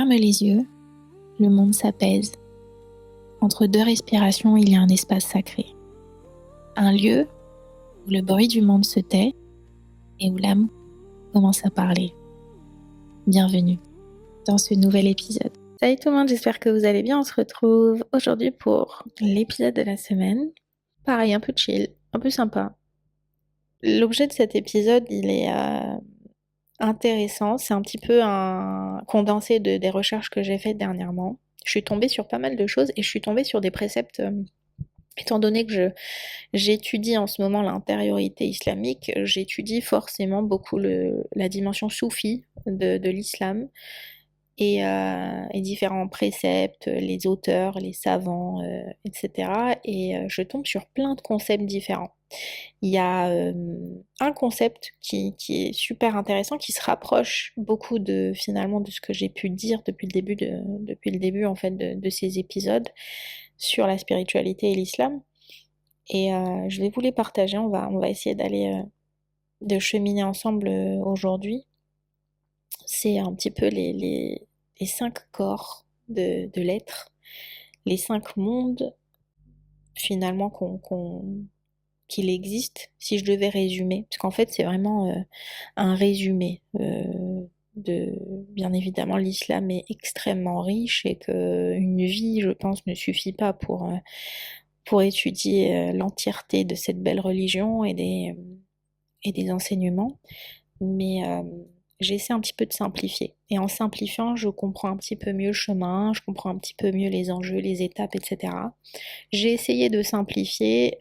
ferme les yeux, le monde s'apaise. Entre deux respirations, il y a un espace sacré. Un lieu où le bruit du monde se tait et où l'âme commence à parler. Bienvenue dans ce nouvel épisode. Salut tout le monde, j'espère que vous allez bien. On se retrouve aujourd'hui pour l'épisode de la semaine. Pareil, un peu chill, un peu sympa. L'objet de cet épisode, il est intéressant. C'est un petit peu un condensé des recherches que j'ai faites dernièrement. Je suis tombée sur pas mal de choses et je suis tombée sur des préceptes. Étant donné que j'étudie en ce moment l'intériorité islamique, j'étudie forcément beaucoup la dimension soufie de l'islam et différents préceptes, les auteurs, les savants, etc. Et je tombe sur plein de concepts différents. Il y a un concept qui est super intéressant, qui se rapproche beaucoup finalement de ce que j'ai pu dire depuis le début en fait de ces épisodes sur la spiritualité et l'islam. Et je vais vous les partager. On va essayer de cheminer ensemble aujourd'hui. C'est un petit peu les 5 corps de l'être, les 5 mondes finalement qu'il existe, si je devais résumer, parce qu'en fait c'est vraiment un résumé bien évidemment l'islam est extrêmement riche et qu'une vie, je pense, ne suffit pas pour étudier l'entièreté de cette belle religion et des enseignements, mais j'essaie un petit peu de simplifier. Et en simplifiant, je comprends un petit peu mieux le chemin, je comprends un petit peu mieux les enjeux, les étapes, etc. J'ai essayé de simplifier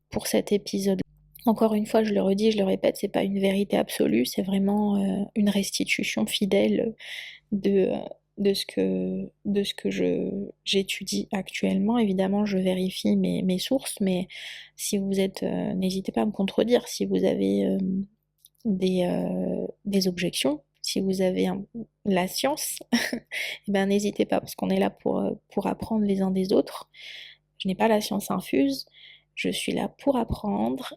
pour cet épisode. Encore une fois, je le redis, je le répète, c'est pas une vérité absolue, c'est vraiment une restitution fidèle de, de ce que j'étudie actuellement. Évidemment, je vérifie mes sources, mais si vous êtes, n'hésitez pas à me contredire si vous avez des objections, si vous avez la science, eh ben, n'hésitez pas, parce qu'on est là pour apprendre les uns des autres. Je n'ai pas la science infuse, je suis là pour apprendre,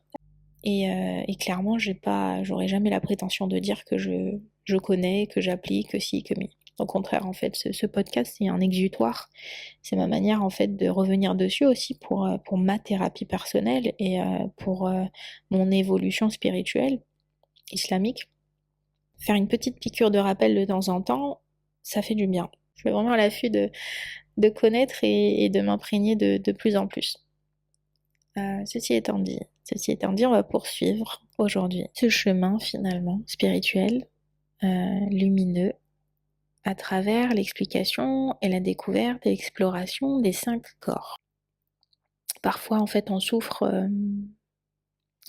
et clairement, j'aurais jamais la prétention de dire que je connais, que j'applique, que si, que mi. Au contraire, en fait, ce podcast, c'est un exutoire. C'est ma manière, en fait, de revenir dessus aussi pour ma thérapie personnelle et pour mon évolution spirituelle, islamique. Faire une petite piqûre de rappel de temps en temps, ça fait du bien. Je suis vraiment à l'affût de connaître et de m'imprégner de plus en plus. Ceci étant dit, on va poursuivre aujourd'hui ce chemin finalement spirituel, lumineux, à travers l'explication et la découverte et l'exploration des 5 corps. Parfois en fait on souffre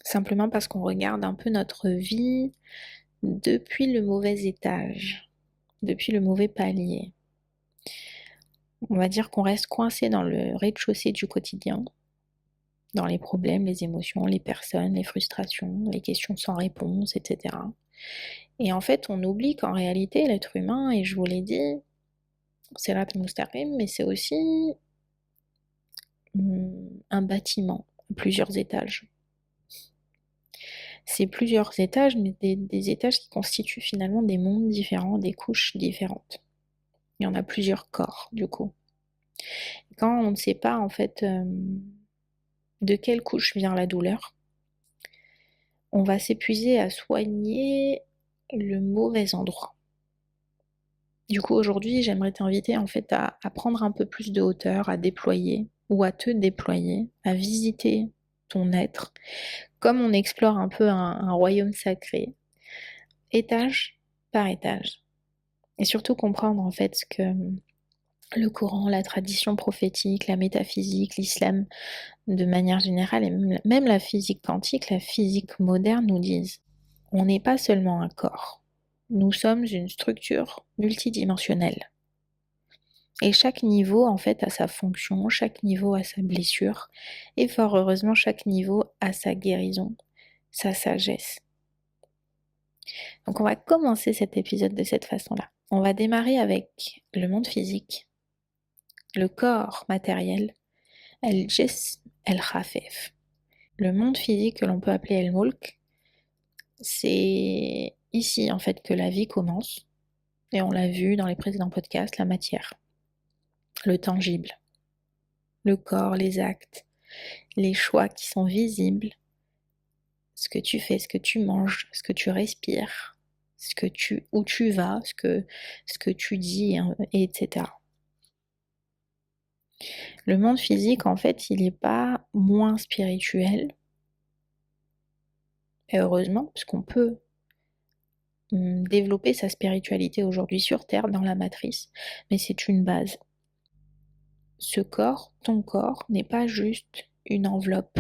simplement parce qu'on regarde un peu notre vie depuis le mauvais étage, depuis le mauvais palier. On va dire qu'on reste coincé dans le rez-de-chaussée du quotidien, dans les problèmes, les émotions, les personnes, les frustrations, les questions sans réponse, etc. Et en fait, on oublie qu'en réalité, l'être humain, et je vous l'ai dit, c'est Sirat Mustaqim, mais c'est aussi un bâtiment à plusieurs étages. C'est plusieurs étages, mais des étages qui constituent finalement des mondes différents, des couches différentes. Il y en a plusieurs corps, du coup. Et quand on ne sait pas, en fait, de quelle couche vient la douleur, on va s'épuiser à soigner le mauvais endroit. Du coup, aujourd'hui, j'aimerais t'inviter en fait à prendre un peu plus de hauteur, à déployer ou à te déployer, à visiter ton être, comme on explore un peu un royaume sacré, étage par étage. Et surtout comprendre en fait ce que le Coran, la tradition prophétique, la métaphysique, l'islam, de manière générale, et même la physique quantique, la physique moderne nous disent. On n'est pas seulement un corps, nous sommes une structure multidimensionnelle. Et chaque niveau, en fait, a sa fonction, chaque niveau a sa blessure, et fort heureusement, chaque niveau a sa guérison, sa sagesse. Donc on va commencer cet épisode de cette façon-là. On va démarrer avec le monde physique, le corps matériel, el-jism el-khafif. Le monde physique que l'on peut appeler el-mulk, c'est ici en fait que la vie commence. Et on l'a vu dans les précédents podcasts, la matière, le tangible, le corps, les actes, les choix qui sont visibles, ce que tu fais, ce que tu manges, ce que tu respires, où tu vas, ce que tu dis, hein, etc. Le monde physique, en fait, il n'est pas moins spirituel, et heureusement, parce qu'on peut développer sa spiritualité aujourd'hui sur Terre, dans la matrice, mais c'est une base. Ce corps, ton corps, n'est pas juste une enveloppe.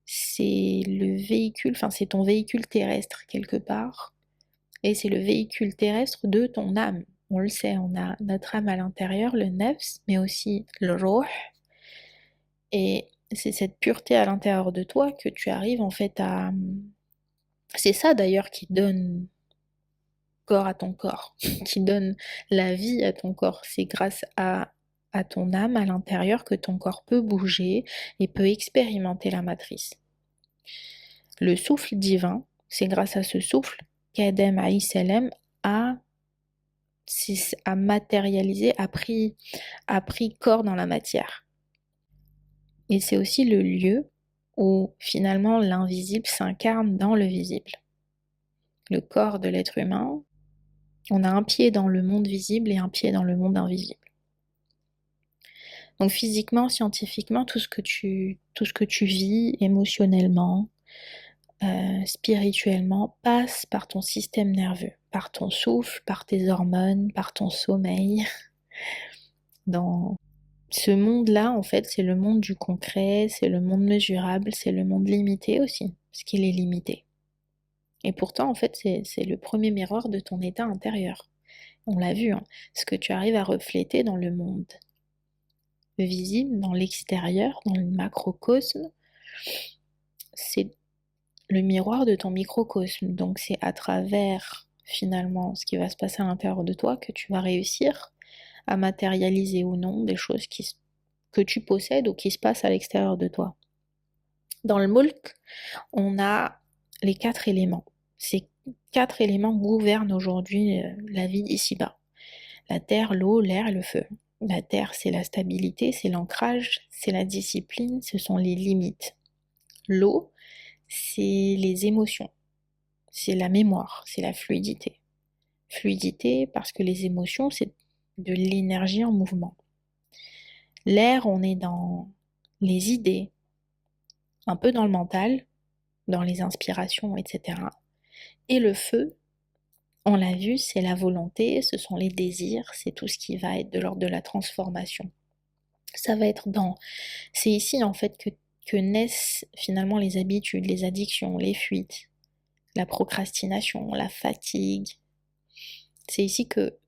C'est le véhicule, enfin c'est ton véhicule terrestre quelque part, et c'est le véhicule terrestre de ton âme. On le sait, on a notre âme à l'intérieur, le nefs, mais aussi le ruh, et c'est cette pureté à l'intérieur de toi que tu arrives en fait à... C'est ça d'ailleurs qui donne corps à ton corps, qui donne la vie à ton corps. C'est grâce à ton âme à l'intérieur que ton corps peut bouger et peut expérimenter la matrice. Le souffle divin, c'est grâce à ce souffle qu'Adam alayhi salam a matérialisé, a pris corps dans la matière. Et c'est aussi le lieu où finalement l'invisible s'incarne dans le visible. Le corps de l'être humain, on a un pied dans le monde visible et un pied dans le monde invisible. Donc physiquement, scientifiquement, tout ce que tu vis émotionnellement, spirituellement, passe par ton système nerveux, par ton souffle, par tes hormones, par ton sommeil. Dans ce monde-là, en fait, c'est le monde du concret, c'est le monde mesurable, c'est le monde limité aussi, parce qu'il est limité. Et pourtant, en fait, c'est le premier miroir de ton état intérieur. On l'a vu, hein, ce que tu arrives à refléter dans le monde visible, dans l'extérieur, dans le macrocosme, c'est le miroir de ton microcosme. Donc c'est à travers finalement ce qui va se passer à l'intérieur de toi que tu vas réussir à matérialiser ou non des choses que tu possèdes ou qui se passent à l'extérieur de toi. Dans le Mulk, on a les 4 éléments. Ces 4 éléments gouvernent aujourd'hui la vie d'ici-bas. La terre, l'eau, l'air et le feu. La terre, c'est la stabilité, c'est l'ancrage, c'est la discipline, ce sont les limites. L'eau, c'est les émotions, c'est la mémoire, c'est la fluidité. Fluidité parce que les émotions, c'est de l'énergie en mouvement. L'air, on est dans les idées, un peu dans le mental, dans les inspirations, etc. Et le feu, on l'a vu, c'est la volonté, ce sont les désirs, c'est tout ce qui va être de l'ordre de la transformation. Ça va être c'est ici en fait que naissent finalement les habitudes, les addictions, les fuites, la procrastination, la fatigue. C'est ici que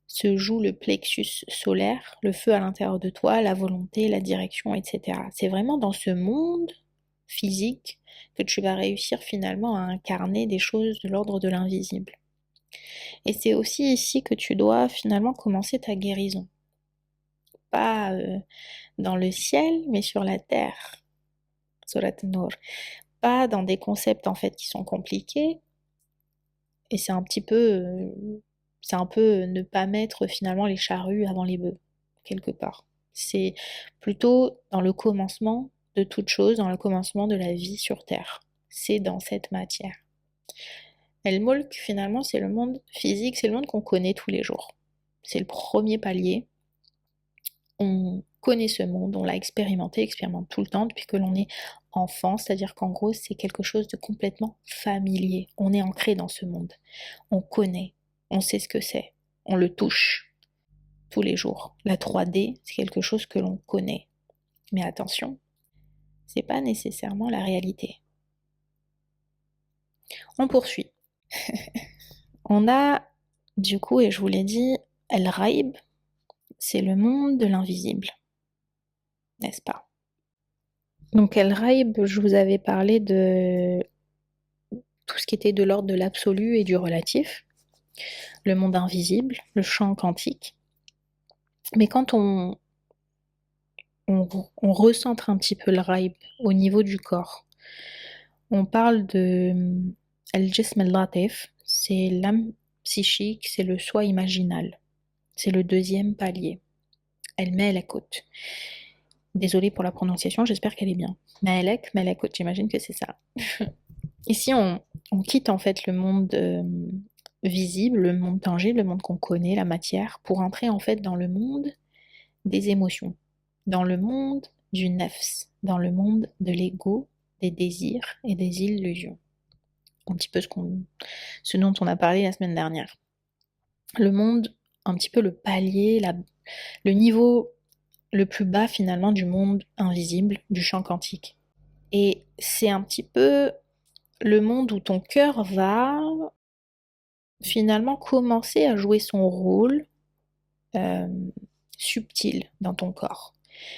se joue le plexus solaire, le feu à l'intérieur de toi, la volonté, la direction, etc. C'est vraiment dans ce monde physique que tu vas réussir finalement à incarner des choses de l'ordre de l'invisible. Et c'est aussi ici que tu dois finalement commencer ta guérison. Pas dans le ciel, mais sur la terre. Surat Nur. Pas dans des concepts en fait qui sont compliqués. Et c'est un peu ne pas mettre finalement les charrues avant les bœufs, quelque part. C'est plutôt dans le commencement de toute chose, dans le commencement de la vie sur Terre. C'est dans cette matière. El Mulk, finalement, c'est le monde physique, c'est le monde qu'on connaît tous les jours. C'est le premier palier. On connaît ce monde, on l'a expérimente tout le temps depuis que l'on est enfant, c'est-à-dire qu'en gros, c'est quelque chose de complètement familier. On est ancré dans ce monde. On connaît, on sait ce que c'est, on le touche tous les jours. La 3D, c'est quelque chose que l'on connaît. Mais attention, c'est pas nécessairement la réalité. On poursuit. On a, du coup, et je vous l'ai dit, El Raib, c'est le monde de l'invisible, n'est-ce pas? Donc El Raib, je vous avais parlé de tout ce qui était de l'ordre de l'absolu et du relatif, le monde invisible, le champ quantique. Mais quand on recentre un petit peu le Raib au niveau du corps, on parle de Al-Jism al-Latif, c'est l'âme psychique, c'est le soi imaginal. C'est le deuxième palier. Elle met la côte. Désolée pour la prononciation, j'espère qu'elle est bien. Melekot, j'imagine que c'est ça. Ici, on quitte en fait le monde visible, le monde tangible, le monde qu'on connaît, la matière, pour entrer en fait dans le monde des émotions, dans le monde du nefs, dans le monde de l'ego, des désirs et des illusions. Un petit peu ce dont on a parlé la semaine dernière. Le monde, un petit peu le palier, le niveau le plus bas finalement du monde invisible, du champ quantique. Et c'est un petit peu le monde où ton cœur va finalement commencer à jouer son rôle euh, subtil dans ton corps.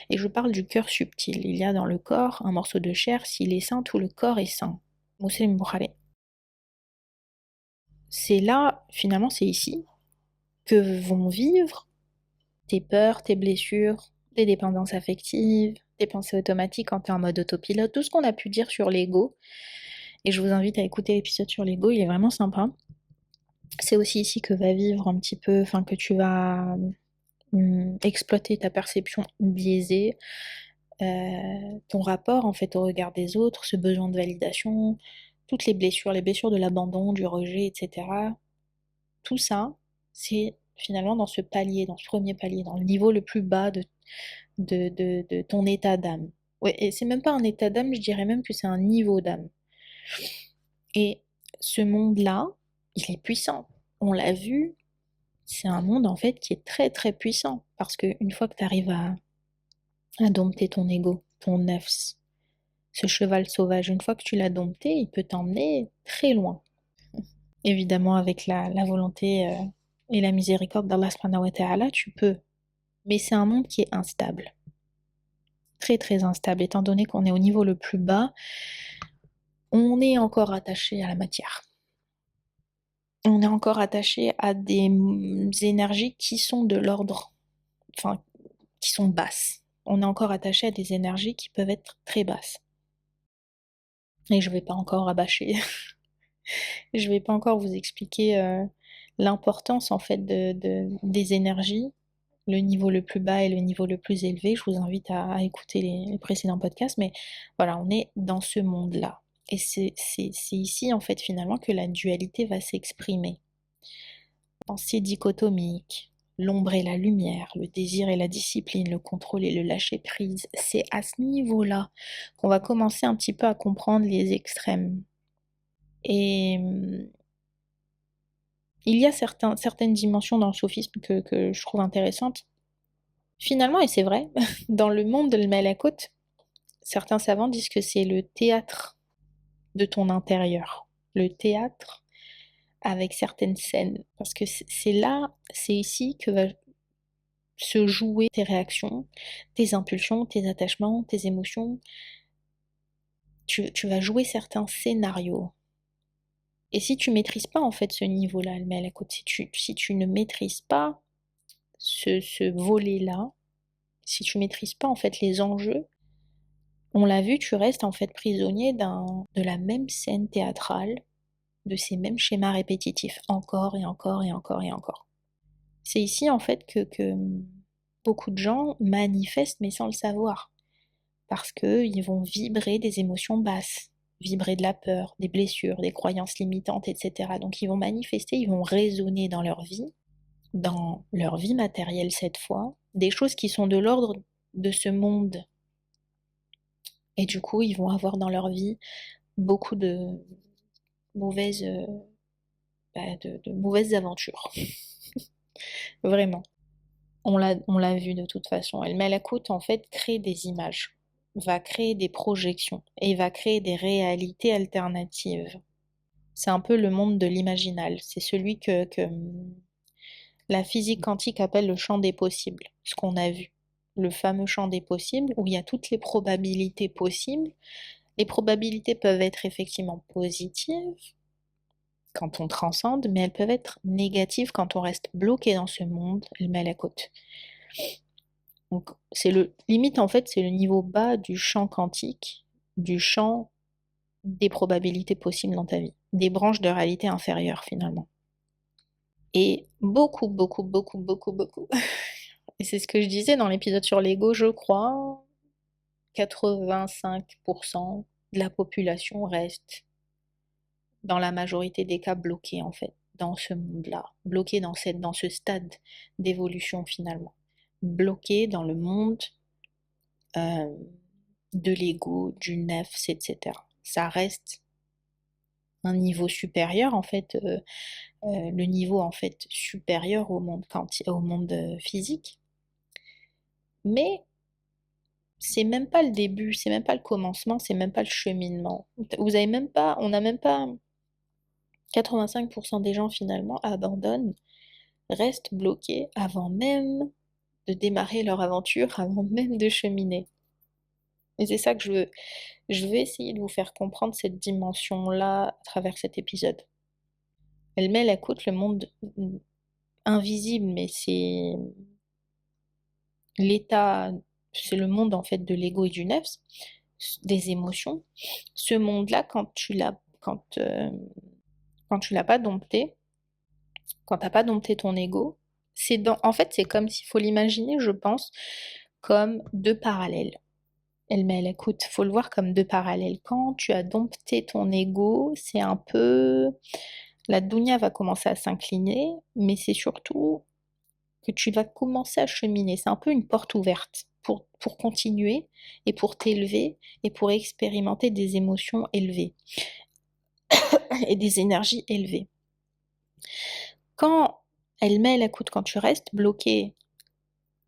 Et je parle du cœur subtil. Il y a dans le corps un morceau de chair, s'il est sain, tout le corps est sain. Muslim Bukhari. C'est là, finalement, c'est ici que vont vivre tes peurs, tes blessures, tes dépendances affectives, tes pensées automatiques quand tu es en mode autopilote, tout ce qu'on a pu dire sur l'ego. Et je vous invite à écouter l'épisode sur l'ego, il est vraiment sympa. C'est aussi ici que va vivre un petit peu, enfin que tu vas exploiter ta perception biaisée, ton rapport en fait au regard des autres, ce besoin de validation, toutes les blessures de l'abandon, du rejet, etc. Tout ça, c'est finalement dans ce palier, dans ce premier palier, dans le niveau le plus bas de ton état d'âme. Ouais, et c'est même pas un état d'âme, je dirais même que c'est un niveau d'âme. Et ce monde-là, il est puissant. On l'a vu, c'est un monde en fait qui est très très puissant. Parce qu'une fois que tu arrives à dompter ton ego, ton nefs, ce cheval sauvage, une fois que tu l'as dompté, il peut t'emmener très loin. Évidemment, avec la volonté et la miséricorde d'Allah subhanahu wa ta'ala, tu peux. Mais c'est un monde qui est instable. Très très instable, étant donné qu'on est au niveau le plus bas, on est encore attaché à la matière. On est encore attaché à des énergies qui sont de l'ordre, enfin, qui sont basses. On est encore attaché à des énergies qui peuvent être très basses. Et je vais pas encore rabâcher, je vais pas encore vous expliquer l'importance en fait des énergies, le niveau le plus bas et le niveau le plus élevé. Je vous invite à écouter les précédents podcasts, mais voilà, on est dans ce monde-là. Et c'est ici en fait finalement que la dualité va s'exprimer. Pensée dichotomique, l'ombre et la lumière, le désir et la discipline, le contrôle et le lâcher-prise. C'est à ce niveau-là qu'on va commencer un petit peu à comprendre les extrêmes. Et il y a certaines dimensions dans le sophisme que je trouve intéressantes. Finalement, et c'est vrai, dans le monde de l'Malakot, certains savants disent que c'est le théâtre de ton intérieur. Le théâtre avec certaines scènes. Parce que c'est là, c'est ici que va se jouer tes réactions, tes impulsions, tes attachements, tes émotions. Tu vas jouer certains scénarios. Et si tu maîtrises pas en fait ce niveau-là, si tu ne maîtrises pas ce volet-là, si tu maîtrises pas en fait les enjeux, on l'a vu, tu restes en fait prisonnier de la même scène théâtrale, de ces mêmes schémas répétitifs, encore et encore et encore et encore. C'est ici en fait que beaucoup de gens manifestent mais sans le savoir, parce qu'ils vont vibrer des émotions basses, vibrer de la peur, des blessures, des croyances limitantes, etc. Donc ils vont manifester, ils vont résonner dans leur vie matérielle cette fois, des choses qui sont de l'ordre de ce monde. Et du coup, ils vont avoir dans leur vie beaucoup de mauvaises, de mauvaises aventures. Vraiment. On l'a vu de toute façon. El Malakut, en fait, crée des images, va créer des projections et va créer des réalités alternatives. C'est un peu le monde de l'imaginal. C'est celui que la physique quantique appelle le champ des possibles, ce qu'on a vu. Le fameux champ des possibles où il y a toutes les probabilités possibles. Les probabilités peuvent être effectivement positives quand on transcende, mais elles peuvent être négatives quand on reste bloqué dans ce monde, le malakut. Donc limite en fait c'est le niveau bas du champ quantique, du champ des probabilités possibles dans ta vie, des branches de réalité inférieure finalement. Et beaucoup, beaucoup, beaucoup, beaucoup, beaucoup. Et c'est ce que je disais dans l'épisode sur l'ego, je crois, 85% de la population reste, dans la majorité des cas, bloquée en fait, dans ce monde-là, bloquée dans ce stade d'évolution finalement, bloquée dans le monde euh, de l'ego, du nefs, etc. Ça reste un niveau supérieur en fait, le niveau en fait supérieur au monde au monde physique, mais c'est même pas le début, c'est même pas le commencement, c'est même pas le cheminement. Vous avez même pas, on n'a même pas 85% des gens finalement abandonnent, restent bloqués avant même de démarrer leur aventure, avant même de cheminer. Et c'est ça que je veux essayer de vous faire comprendre cette dimension-là à travers cet épisode. Elle met la côte le monde invisible, mais c'est l'état, c'est le monde en fait de l'ego et du nefs, des émotions. Ce monde-là, quand tu l'as pas dompté, quand t'as pas dompté ton ego, en fait, c'est comme s'il faut l'imaginer, je pense, comme deux parallèles. Elle écoute, faut le voir comme deux parallèles. Quand tu as dompté ton ego, c'est un peu, la dunya va commencer à s'incliner, mais c'est surtout que tu vas commencer à cheminer. C'est un peu une porte ouverte pour continuer et pour t'élever et pour expérimenter des émotions élevées et des énergies élevées. Quand elle met la coude, quand tu restes bloqué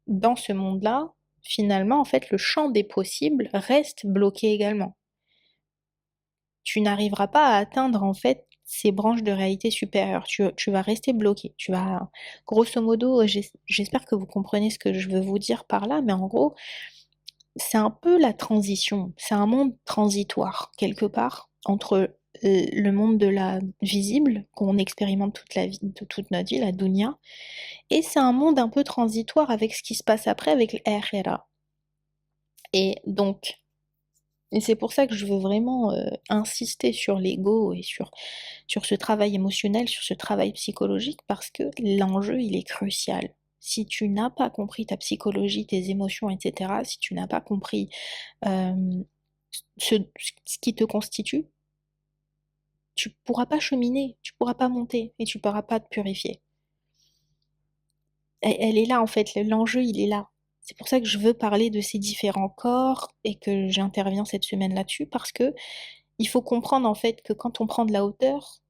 dans ce monde-là, finalement, en fait, le champ des possibles reste bloqué également. Tu n'arriveras pas à atteindre, en fait, ces branches de réalité supérieure. Tu vas rester bloqué. Tu vas, grosso modo, j'espère que vous comprenez ce que je veux vous dire par là, mais en gros, c'est un peu la transition. C'est un monde transitoire, quelque part, entre le monde de la visible, qu'on expérimente toute notre vie, la dunya, et c'est un monde un peu transitoire avec ce qui se passe après, avec l'akhira. Et donc, et c'est pour ça que je veux vraiment insister sur l'ego et sur ce travail émotionnel, sur ce travail psychologique, parce que l'enjeu, il est crucial. Si tu n'as pas compris ta psychologie, tes émotions, etc., si tu n'as pas compris euh, ce qui te constitue, tu pourras pas cheminer, tu pourras pas monter et tu pourras pas te purifier. Elle est là en fait, l'enjeu il est là. C'est pour ça que je veux parler de ces différents corps et que j'interviens cette semaine là-dessus parce que il faut comprendre en fait que quand on prend de la hauteur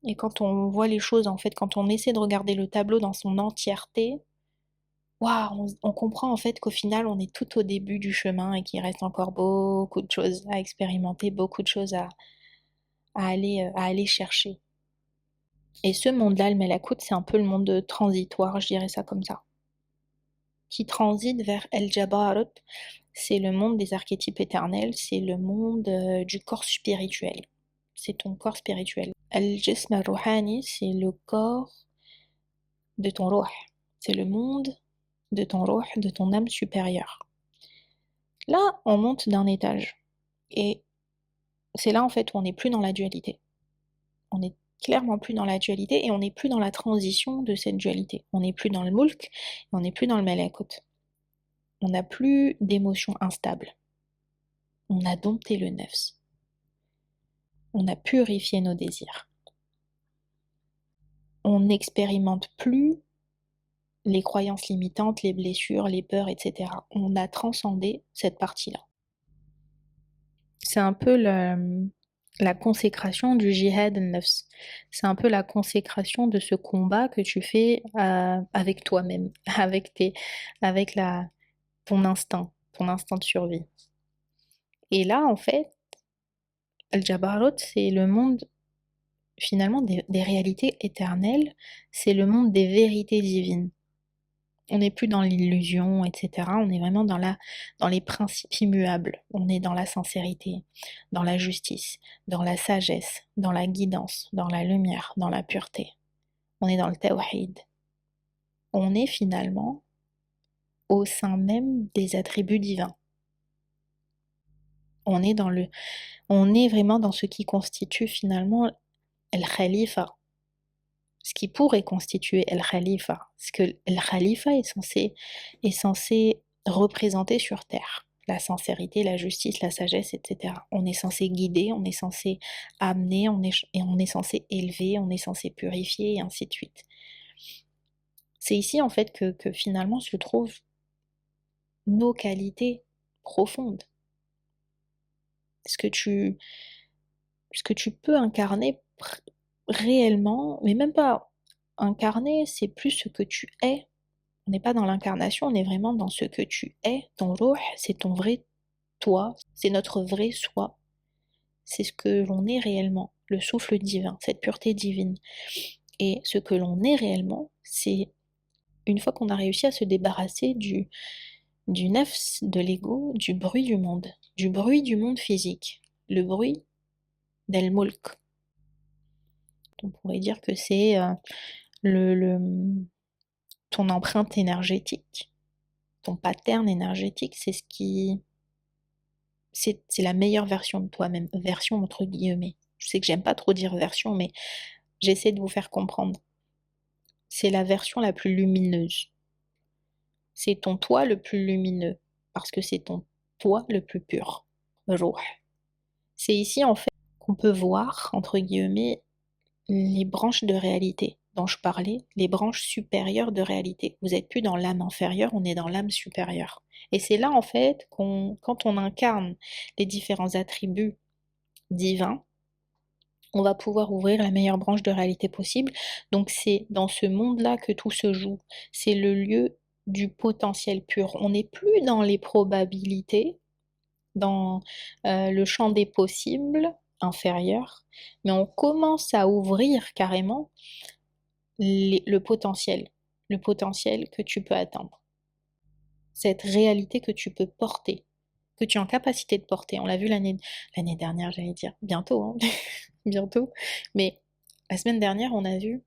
et quand on voit les choses en fait, quand on essaie de regarder le tableau dans son entièreté, waouh, on comprend en fait qu'au final on est tout au début du chemin et qu'il reste encore beaucoup de choses à expérimenter, beaucoup de choses à aller chercher. Et ce monde-là, le Melakut, c'est un peu le monde transitoire, je dirais ça comme ça, qui transite vers El Jabarut. C'est le monde des archétypes éternels, c'est le monde du corps spirituel. C'est ton corps spirituel. Al-Jism al-Ruhani, c'est le corps de ton ruh. C'est le monde de ton ruh, de ton âme supérieure. Là, on monte d'un étage. Et c'est là, en fait, où on n'est plus dans la dualité. On n'est clairement plus dans la dualité et on n'est plus dans la transition de cette dualité. On n'est plus dans le mulk et on n'est plus dans le malakut. On n'a plus d'émotions instables. On a dompté le nefs. On a purifié nos désirs. On n'expérimente plus les croyances limitantes, les blessures, les peurs, etc. On a transcendé cette partie-là. C'est un peu la consécration du jihad nefs. C'est un peu la consécration de ce combat que tu fais avec toi-même, avec ton instinct de survie. Et là, en fait, Al-Jabarut, c'est le monde finalement des réalités éternelles, c'est le monde des vérités divines. On n'est plus dans l'illusion, etc. On est vraiment dans les principes immuables. On est dans la sincérité, dans la justice, dans la sagesse, dans la guidance, dans la lumière, dans la pureté. On est dans le tawhid. On est finalement au sein même des attributs divins. On est on est vraiment dans ce qui constitue finalement el Khalifa, ce qui pourrait constituer El Khalifa, ce que El Khalifa est censé représenter sur terre. La sincérité, la justice, la sagesse, etc. On est censé guider, on est censé amener, et on est censé élever, on est censé purifier, et ainsi de suite. C'est ici en fait que finalement se trouvent nos qualités profondes. Ce que tu, ce que tu peux incarner réellement, mais même pas incarner, c'est plus ce que tu es. On n'est pas dans l'incarnation, on est vraiment dans ce que tu es. Ton ruh, c'est ton vrai toi, c'est notre vrai soi. C'est ce que l'on est réellement, le souffle divin, cette pureté divine. Et ce que l'on est réellement, c'est une fois qu'on a réussi à se débarrasser du nafs, de l'ego, du bruit du monde physique, le bruit d'El-Mulk. On pourrait dire que c'est le, ton empreinte énergétique, ton pattern énergétique, c'est la meilleure version de toi-même, version entre guillemets. Je sais que j'aime pas trop dire version, mais j'essaie de vous faire comprendre. C'est la version la plus lumineuse. C'est ton toi le plus lumineux, parce que c'est ton toi le plus pur. Ruh. C'est ici en fait qu'on peut voir, entre guillemets, les branches de réalité dont je parlais, les branches supérieures de réalité. Vous n'êtes plus dans l'âme inférieure, on est dans l'âme supérieure. Et c'est là en fait quand on incarne les différents attributs divins, on va pouvoir ouvrir la meilleure branche de réalité possible. Donc c'est dans ce monde-là que tout se joue. C'est le lieu du potentiel pur. On n'est plus dans les probabilités, dans le champ des possibles inférieur, mais on commence à ouvrir carrément le potentiel que tu peux atteindre, cette réalité que tu peux porter, que tu es en capacité de porter. On l'a vu l'année dernière, j'allais dire, bientôt, hein, bientôt, mais la semaine dernière, on a vu,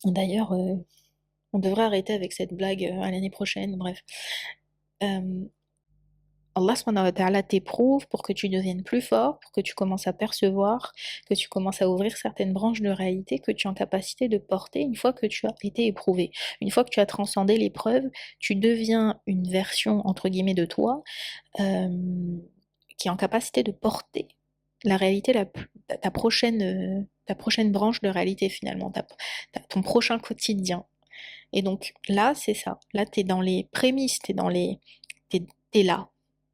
d'ailleurs, on devrait arrêter avec cette blague à l'année prochaine, bref. Allah subhanahu wa ta'ala t'éprouve pour que tu deviennes plus fort, pour que tu commences à percevoir, que tu commences à ouvrir certaines branches de réalité que tu es en capacité de porter une fois que tu as été éprouvé. Une fois que tu as transcendé l'épreuve, tu deviens une version, entre guillemets, de toi euh, qui est en capacité de porter la réalité, ta prochaine branche de réalité finalement, ton prochain quotidien. Et donc là, c'est ça. Là, tu es dans les prémices, t'es là.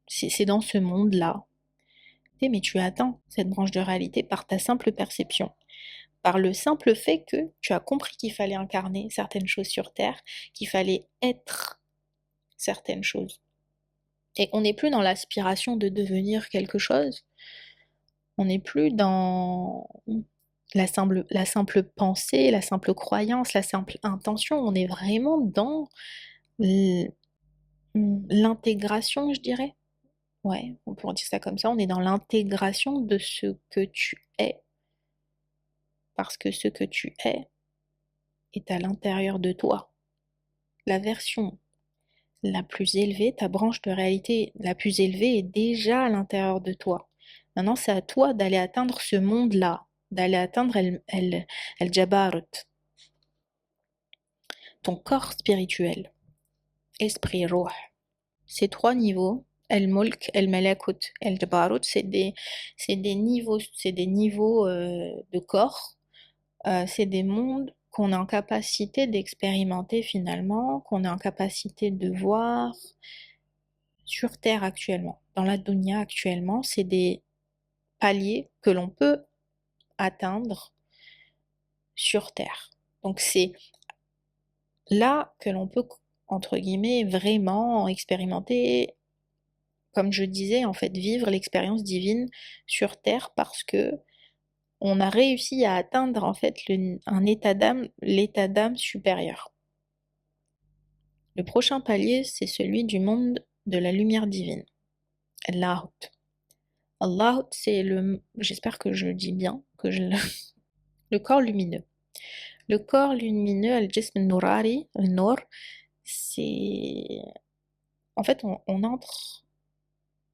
C'est dans ce monde-là. Mais tu atteins cette branche de réalité par ta simple perception, par le simple fait que tu as compris qu'il fallait incarner certaines choses sur Terre, qu'il fallait être certaines choses. Et on n'est plus dans l'aspiration de devenir quelque chose, on n'est plus dans la simple pensée, la simple croyance, la simple intention, on est vraiment dans l'intégration, je dirais. Ouais, on pourrait dire ça comme ça, on est dans l'intégration de ce que tu es, parce que ce que tu es est à l'intérieur de toi. La version la plus élevée, ta branche de réalité la plus élevée est déjà à l'intérieur de toi. Maintenant, c'est à toi d'aller atteindre ce monde-là, d'aller atteindre El Jabarut, ton corps spirituel, esprit, ruh. Ces trois niveaux, El-Mulk, El-Malakut, El-Jabarut, c'est des niveaux de corps. C'est des mondes qu'on est en capacité d'expérimenter finalement, qu'on est en capacité de voir sur Terre actuellement. Dans la Dunya actuellement, c'est des paliers que l'on peut atteindre sur Terre. Donc c'est là que l'on peut, entre guillemets, vraiment expérimenter, comme je disais, en fait, vivre l'expérience divine sur Terre parce que on a réussi à atteindre en fait un état d'âme, l'état d'âme supérieur. Le prochain palier, c'est celui du monde de la lumière divine. Allahut. Allahut, j'espère que je le dis bien, le corps lumineux. Le corps lumineux, al-jism nurari, le nur, c'est... En fait, on entre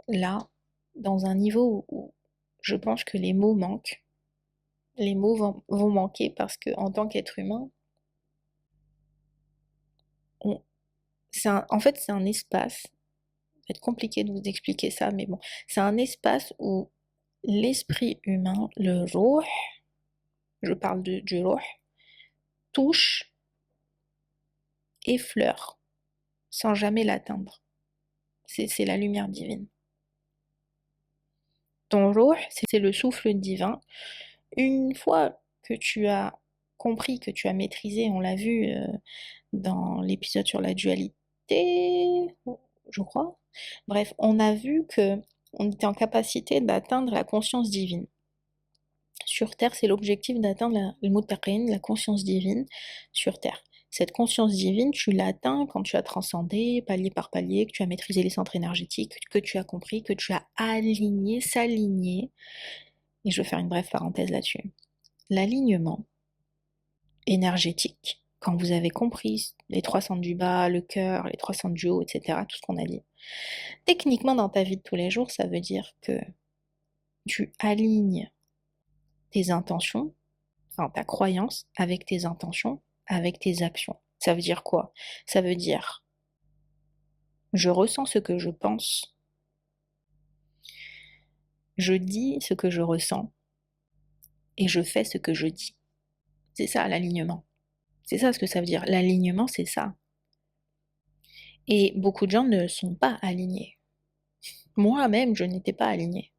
là, dans un niveau où je pense que les mots manquent. les mots vont manquer parce que en tant qu'être humain, on, en fait, c'est un espace. Ça va être compliqué de vous expliquer ça, mais bon, c'est un espace où l'esprit humain, le ruh, je parle du ruh, touche, effleure, sans jamais l'atteindre. C'est la lumière divine. Ton ruh, c'est le souffle divin. Une fois que tu as compris, que tu as maîtrisé, on l'a vu dans l'épisode sur la dualité, je crois. Bref, on a vu que on était en capacité d'atteindre la conscience divine. Sur Terre, c'est l'objectif d'atteindre le muttaqin, la conscience divine sur Terre. Cette conscience divine, tu l'atteins quand tu as transcendé, palier par palier, que tu as maîtrisé les centres énergétiques, que tu as compris, que tu as aligné, s'aligner. Et je vais faire une brève parenthèse là-dessus. L'alignement énergétique, quand vous avez compris les trois centres du bas, le cœur, les trois centres du haut, etc., tout ce qu'on a dit, techniquement dans ta vie de tous les jours, ça veut dire que tu alignes tes intentions, enfin ta croyance avec tes intentions, avec tes actions. Ça veut dire quoi? Ça veut dire je ressens ce que je pense, je dis ce que je ressens et je fais ce que je dis. C'est ça l'alignement. C'est ça ce que ça veut dire. L'alignement, c'est ça. Et beaucoup de gens ne sont pas alignés. Moi-même, je n'étais pas alignée.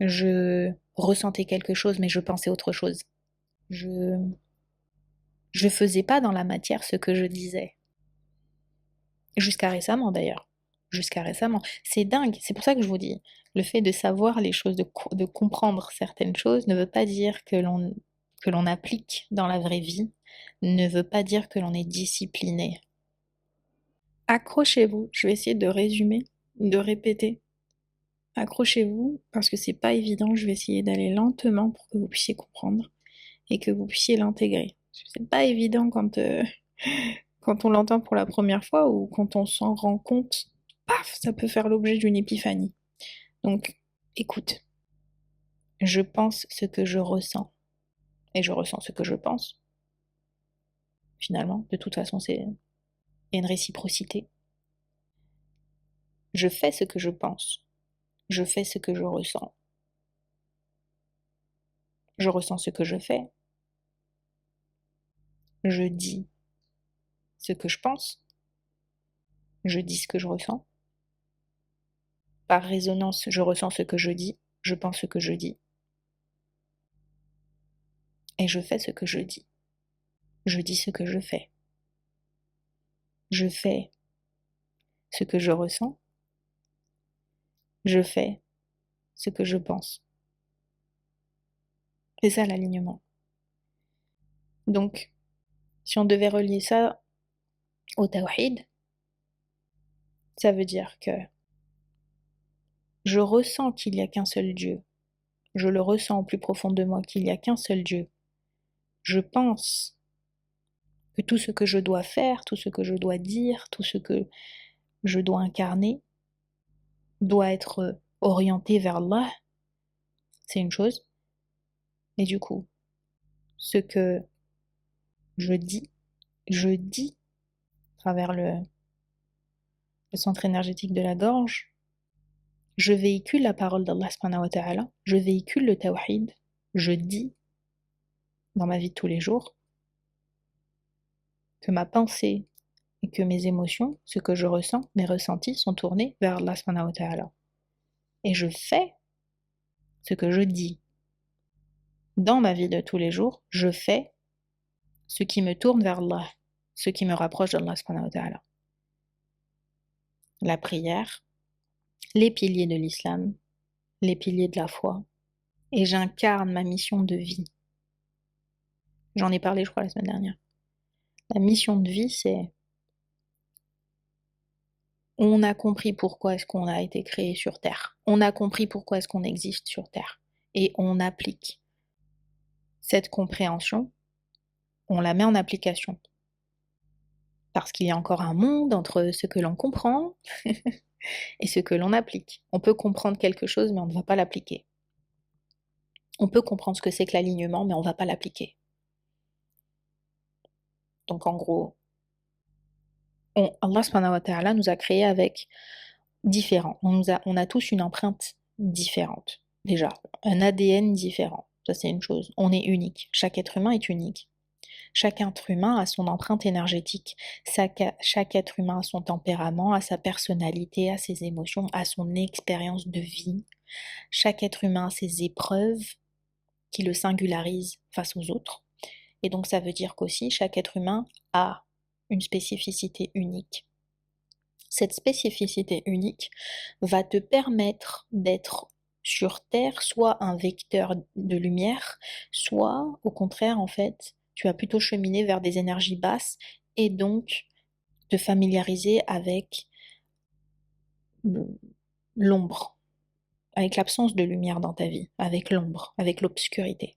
Je ressentais quelque chose, mais je pensais autre chose. Je faisais pas dans la matière ce que je disais. Jusqu'à récemment d'ailleurs. Jusqu'à récemment. C'est dingue. C'est pour ça que je vous dis, le fait de savoir les choses, de comprendre certaines choses, ne veut pas dire que l'on applique dans la vraie vie, ne veut pas dire que l'on est discipliné. Accrochez-vous. Je vais essayer de résumer, de répéter. Accrochez-vous parce que c'est pas évident. Je vais essayer d'aller lentement pour que vous puissiez comprendre et que vous puissiez l'intégrer. C'est pas évident quand on l'entend pour la première fois ou quand on s'en rend compte. Paf, ça peut faire l'objet d'une épiphanie. Donc, écoute, je pense ce que je ressens et je ressens ce que je pense. Finalement, de toute façon, il y a une réciprocité. Je fais ce que je pense. Je fais ce que je ressens. Je ressens ce que je fais. Je dis ce que je pense. Je dis ce que je ressens. Par résonance, je ressens ce que je dis. Je pense ce que je dis. Et je fais ce que je dis. Je dis ce que je fais. Je fais ce que je ressens. Je fais ce que je pense. C'est ça l'alignement. Donc, si on devait relier ça au tawhid, ça veut dire que je ressens qu'il n'y a qu'un seul Dieu. Je le ressens au plus profond de moi qu'il n'y a qu'un seul Dieu. Je pense que tout ce que je dois faire, tout ce que je dois dire, tout ce que je dois incarner doit être orienté vers Allah. C'est une chose. Et du coup, ce que je dis à travers le centre énergétique de la gorge, je véhicule la parole d'Allah subhanahu wa ta'ala, je véhicule le tawhid, je dis dans ma vie de tous les jours que ma pensée et que mes émotions, ce que je ressens, mes ressentis sont tournés vers Allah subhanahu wa ta'ala. Et je fais ce que je dis. Dans ma vie de tous les jours, je fais ce qui me tourne vers Allah, ce qui me rapproche d'Allah subhanahu wa ta'ala. La prière, les piliers de l'islam, les piliers de la foi, et j'incarne ma mission de vie. J'en ai parlé, je crois, la semaine dernière. La mission de vie, c'est on a compris pourquoi est-ce qu'on a été créé sur Terre. On a compris pourquoi est-ce qu'on existe sur Terre. Et on applique cette compréhension, on la met en application. Parce qu'il y a encore un monde entre ce que l'on comprend et ce que l'on applique. On peut comprendre quelque chose, mais on ne va pas l'appliquer. On peut comprendre ce que c'est que l'alignement, mais on ne va pas l'appliquer. Donc en gros, Allah subhanahu wa ta'ala nous a créés avec différents. On a tous une empreinte différente. Déjà, un ADN différent. Ça, c'est une chose. On est unique. Chaque être humain est unique. Chaque être humain a son empreinte énergétique. Chaque être humain a son tempérament, a sa personnalité, a ses émotions, a son expérience de vie. Chaque être humain a ses épreuves qui le singularisent face aux autres. Et donc ça veut dire qu'aussi chaque être humain a une spécificité unique. Cette spécificité unique va te permettre d'être sur Terre soit un vecteur de lumière, soit au contraire en fait, tu vas plutôt cheminer vers des énergies basses et donc te familiariser avec l'ombre, avec l'absence de lumière dans ta vie, avec l'ombre, avec l'obscurité.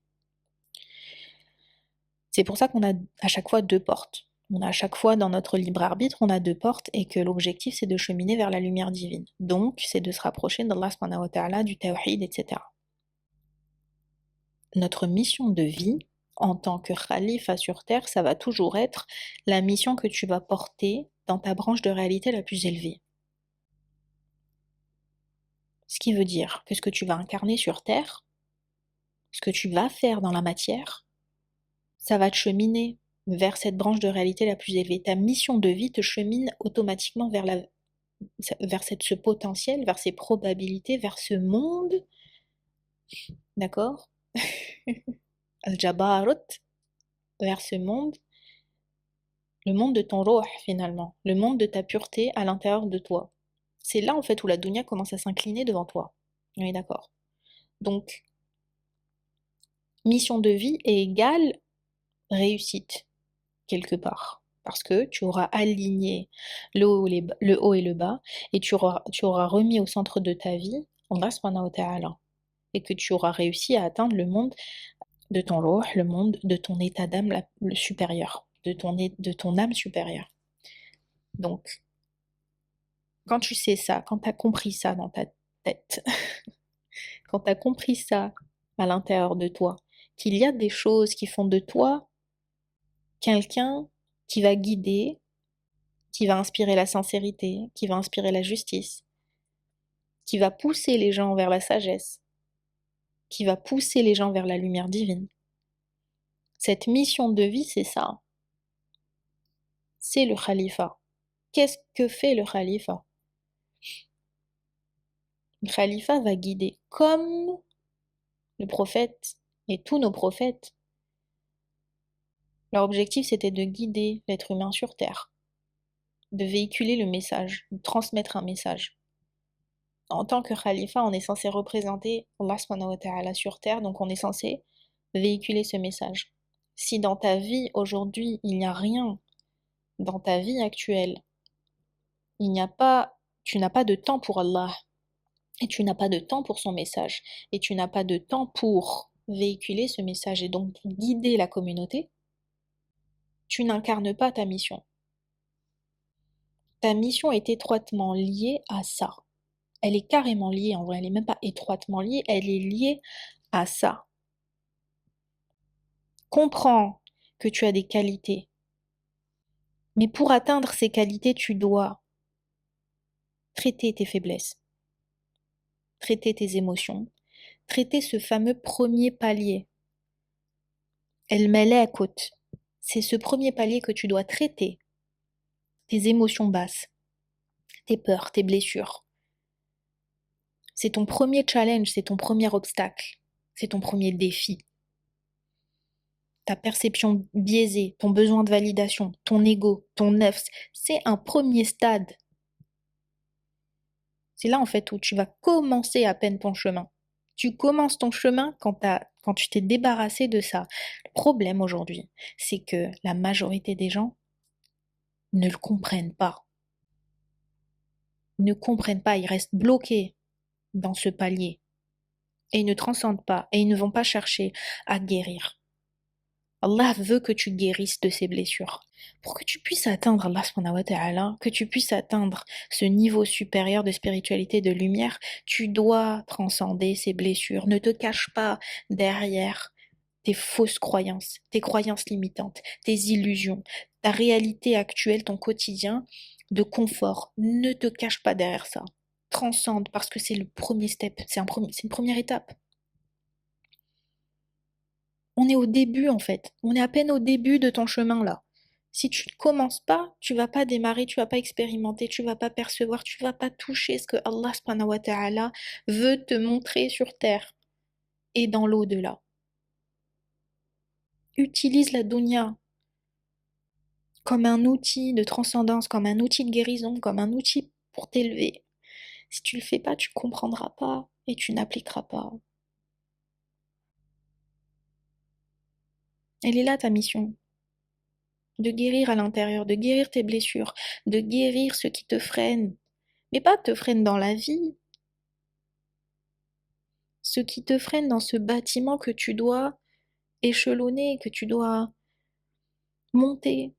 C'est pour ça qu'on a à chaque fois deux portes. On a à chaque fois dans notre libre arbitre, on a deux portes et que l'objectif c'est de cheminer vers la lumière divine. Donc c'est de se rapprocher d'Allah subhanahu wa ta'ala, du tawhid, etc. Notre mission de vie en tant que khalifa sur terre, ça va toujours être la mission que tu vas porter dans ta branche de réalité la plus élevée. Ce qui veut dire que ce que tu vas incarner sur terre, ce que tu vas faire dans la matière, ça va te cheminer vers cette branche de réalité la plus élevée. Ta mission de vie te chemine automatiquement vers ce potentiel, vers ces probabilités, vers ce monde, d'accord? Al-Jabarut, vers ce monde, le monde de ton ruh finalement, le monde de ta pureté à l'intérieur de toi. C'est là en fait où la dunya commence à s'incliner devant toi. On est d'accord. Donc, mission de vie est égale réussite, quelque part. Parce que tu auras aligné le haut et le bas, et tu auras remis au centre de ta vie Allah subhanahu wa ta'ala. Et que tu auras réussi à atteindre le monde de ton ruh, le monde de ton état d'âme le supérieur, de ton âme supérieure. Donc, quand tu sais ça, quand tu as compris ça dans ta tête, quand tu as compris ça à l'intérieur de toi, qu'il y a des choses qui font de toi quelqu'un qui va guider, qui va inspirer la sincérité, qui va inspirer la justice, qui va pousser les gens vers la sagesse, qui va pousser les gens vers la lumière divine. Cette mission de vie, c'est ça. C'est le khalifa. Qu'est-ce que fait le khalifa? Le khalifa va guider comme le prophète et tous nos prophètes. Leur objectif, c'était de guider l'être humain sur terre, de véhiculer le message, de transmettre un message. En tant que khalifa, on est censé représenter Allah subhanahu wa ta'ala sur terre, donc on est censé véhiculer ce message. Si dans ta vie aujourd'hui, il n'y a rien, dans ta vie actuelle, tu n'as pas de temps pour Allah, et tu n'as pas de temps pour son message, et tu n'as pas de temps pour véhiculer ce message et donc guider la communauté, tu n'incarnes pas ta mission. Ta mission est étroitement liée à ça. Elle est carrément liée, en vrai, elle n'est même pas étroitement liée, elle est liée à ça. Comprends que tu as des qualités, mais pour atteindre ces qualités, tu dois traiter tes faiblesses, traiter tes émotions, traiter ce fameux premier palier. El-Malakut, c'est ce premier palier que tu dois traiter. Tes émotions basses, tes peurs, tes blessures. C'est ton premier challenge, c'est ton premier obstacle, c'est ton premier défi. Ta perception biaisée, ton besoin de validation, ton ego, ton nefs, c'est un premier stade. C'est là en fait où tu vas commencer à peine ton chemin. Tu commences ton chemin quand tu t'es débarrassé de ça. Le problème aujourd'hui, c'est que la majorité des gens ne le comprennent pas. Ne comprennent pas, ils restent bloqués dans ce palier. Et ils ne transcendent pas, et ils ne vont pas chercher à guérir, Allah veut que tu guérisses de ces blessures. Pour que tu puisses atteindre Allah subhanahu wa ta'ala, que tu puisses atteindre ce niveau supérieur de spiritualité, de lumière, tu dois transcender ces blessures. Ne te cache pas derrière tes fausses croyances, tes croyances limitantes, tes illusions, ta réalité actuelle, ton quotidien de confort. Ne te cache pas derrière ça. Transcende parce que c'est le premier step, c'est une première étape. On est au début en fait. On est à peine au début de ton chemin là. Si tu ne commences pas, tu vas pas démarrer, tu vas pas expérimenter, tu vas pas percevoir, tu vas pas toucher ce que Allah subhanahu wa ta'ala veut te montrer sur terre et dans l'au-delà. Utilise la dunya comme un outil de transcendance, comme un outil de guérison, comme un outil pour t'élever. Si tu le fais pas, tu comprendras pas et tu n'appliqueras pas. Elle est là ta mission. De guérir à l'intérieur, de guérir tes blessures, de guérir ce qui te freine. Mais pas te freine dans la vie, ce qui te freine dans ce bâtiment que tu dois échelonner, que tu dois monter.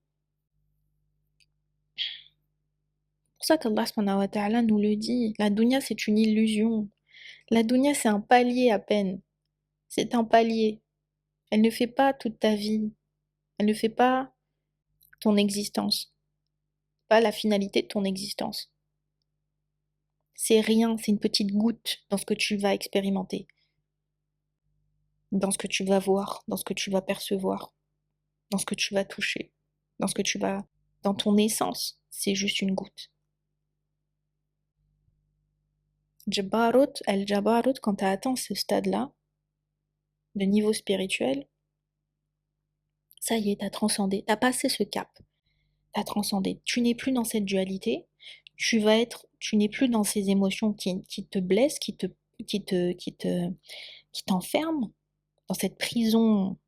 C'est pour ça qu'Allah subhanahu wa ta'ala nous le dit. La dunya, c'est une illusion. La dunya, c'est un palier à peine. C'est un palier. Elle ne fait pas toute ta vie. Elle ne fait pas ton existence. Pas la finalité de ton existence. C'est rien, c'est une petite goutte dans ce que tu vas expérimenter, dans ce que tu vas voir, dans ce que tu vas percevoir, dans ce que tu vas toucher, dans ce que tu vas... dans ton essence, c'est juste une goutte. Jabarut, al-Jabarut, quand tu as atteint ce stade-là, de niveau spirituel, ça y est, tu as transcendé, tu as passé ce cap, tu as transcendé. Tu n'es plus dans cette dualité, tu n'es plus dans ces émotions qui te blessent, qui t'enferment, dans cette prison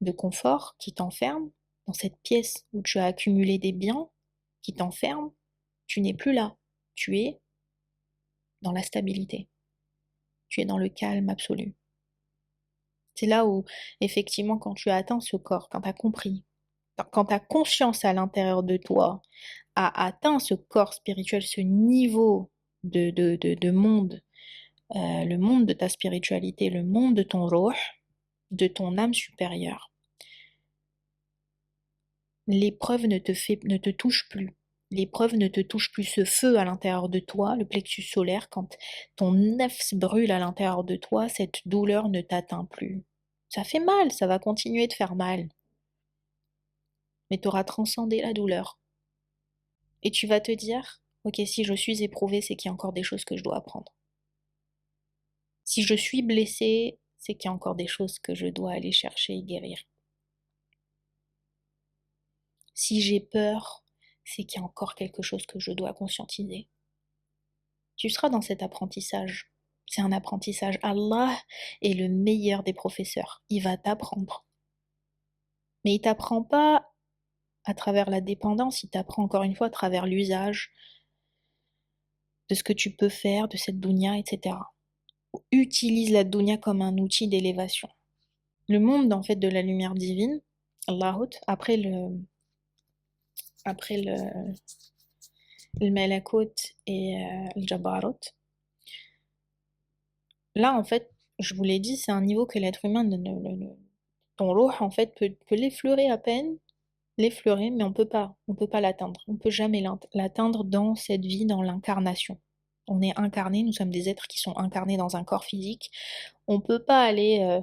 de confort qui t'enferme, dans cette pièce où tu as accumulé des biens qui t'enferment. Tu n'es plus là, tu es dans la stabilité, tu es dans le calme absolu. C'est là où, effectivement, quand tu as atteint ce corps, quand tu as compris, quand ta conscience à l'intérieur de toi a atteint ce corps spirituel, ce niveau de monde, le monde de ta spiritualité, le monde de ton ruh, de ton âme supérieure, l'épreuve ne te touche plus. L'épreuve ne te touche plus. Ce feu à l'intérieur de toi, le plexus solaire, quand ton nefs brûle à l'intérieur de toi, cette douleur ne t'atteint plus. Ça fait mal, ça va continuer de faire mal. Mais tu auras transcendé la douleur. Et tu vas te dire, ok, si je suis éprouvée, c'est qu'il y a encore des choses que je dois apprendre. Si je suis blessée, c'est qu'il y a encore des choses que je dois aller chercher et guérir. Si j'ai peur, c'est qu'il y a encore quelque chose que je dois conscientiser. Tu seras dans cet apprentissage. C'est un apprentissage. Allah est le meilleur des professeurs. Il va t'apprendre. Mais il t'apprend pas à travers la dépendance, il t'apprend encore une fois à travers l'usage de ce que tu peux faire, de cette dunya, etc. Utilise la dunya comme un outil d'élévation. Le monde, en fait, de la lumière divine, Allahut, le Malakut et le Jabarut, là, en fait, je vous l'ai dit, c'est un niveau que l'être humain, ton ruh, en fait, peut l'effleurer à peine, l'effleurer, mais on peut pas l'atteindre. On peut jamais l'atteindre dans cette vie, dans l'incarnation. On est incarné, nous sommes des êtres qui sont incarnés dans un corps physique. On peut pas aller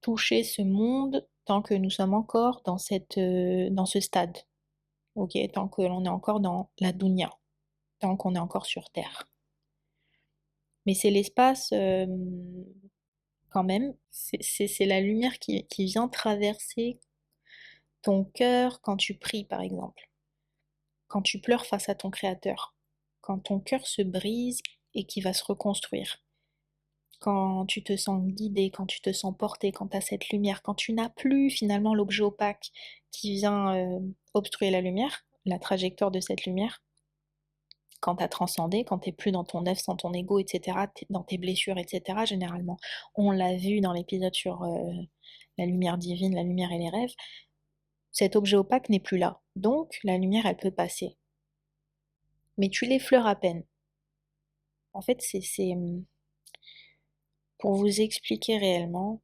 toucher ce monde tant que nous sommes encore dans ce stade. Ok, tant que l'on est encore dans la dunya, tant qu'on est encore sur Terre. Mais c'est l'espace, quand même, c'est la lumière qui vient traverser ton cœur quand tu pries, par exemple. Quand tu pleures face à ton Créateur. Quand ton cœur se brise et qui va se reconstruire. Quand tu te sens guidé, quand tu te sens porté, quand tu as cette lumière, quand tu n'as plus finalement l'objet opaque qui vient obstruer la lumière, la trajectoire de cette lumière, quand tu as transcendé, quand tu n'es plus dans ton œuf, sans ton ego, etc., dans tes blessures, etc., généralement. On l'a vu dans l'épisode sur la lumière divine, la lumière et les rêves, cet objet opaque n'est plus là. Donc, la lumière, elle peut passer. Mais tu l'effleures à peine. En fait, c'est pour vous expliquer réellement,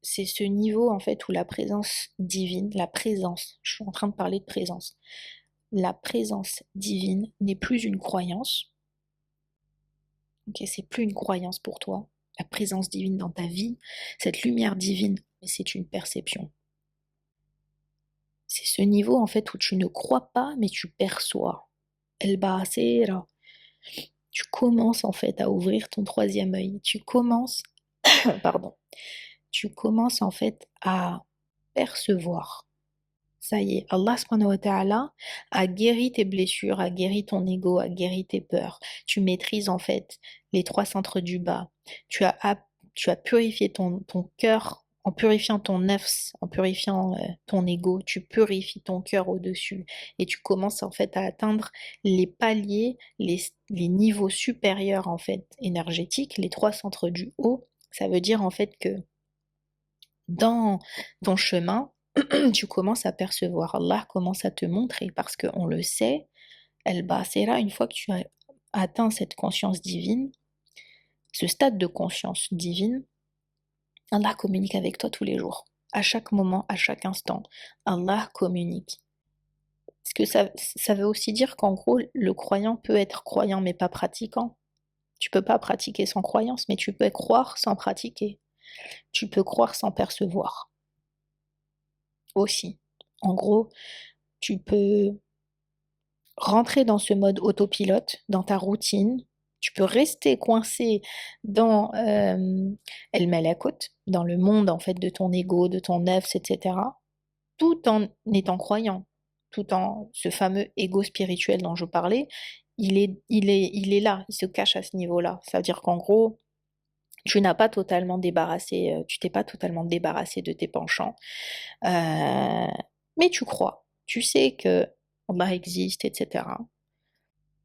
c'est ce niveau, en fait, où la présence divine, la présence, je suis en train de parler de présence, la présence divine n'est plus une croyance. Ok, c'est plus une croyance pour toi. La présence divine dans ta vie, cette lumière divine, mais c'est une perception. C'est ce niveau en fait où tu ne crois pas, mais tu perçois. El Basira. Tu commences en fait à ouvrir ton troisième œil. Tu commences, pardon, tu commences en fait à percevoir. Ça y est, Allah subhanahu wa ta'ala a guéri tes blessures, a guéri ton ego, a guéri tes peurs. Tu maîtrises en fait les trois centres du bas. Tu as purifié ton cœur en purifiant ton nafs, en purifiant ton ego. Tu purifies ton cœur au-dessus et tu commences en fait à atteindre les paliers, les niveaux supérieurs en fait énergétiques, les trois centres du haut. Ça veut dire en fait que dans ton chemin, tu commences à percevoir, Allah commence à te montrer, parce qu'on le sait, El-Basira, une fois que tu as atteint cette conscience divine, ce stade de conscience divine, Allah communique avec toi tous les jours. À chaque moment, à chaque instant, Allah communique. Est-ce que ça veut aussi dire qu'en gros, le croyant peut être croyant mais pas pratiquant? Tu peux pas pratiquer sans croyance, mais tu peux croire sans pratiquer. Tu peux croire sans percevoir. Aussi. En gros, tu peux rentrer dans ce mode autopilote, dans ta routine. Tu peux rester coincé dans El Malakut, dans le monde en fait de ton ego, de ton nefs, etc. Tout en étant croyant, tout en ce fameux ego spirituel dont je parlais, il est là, il se cache à ce niveau-là. Ça veut dire qu'en gros, tu n'as pas totalement débarrassé, tu t'es pas totalement débarrassé de tes penchants, mais tu crois, tu sais que Allah existe, etc.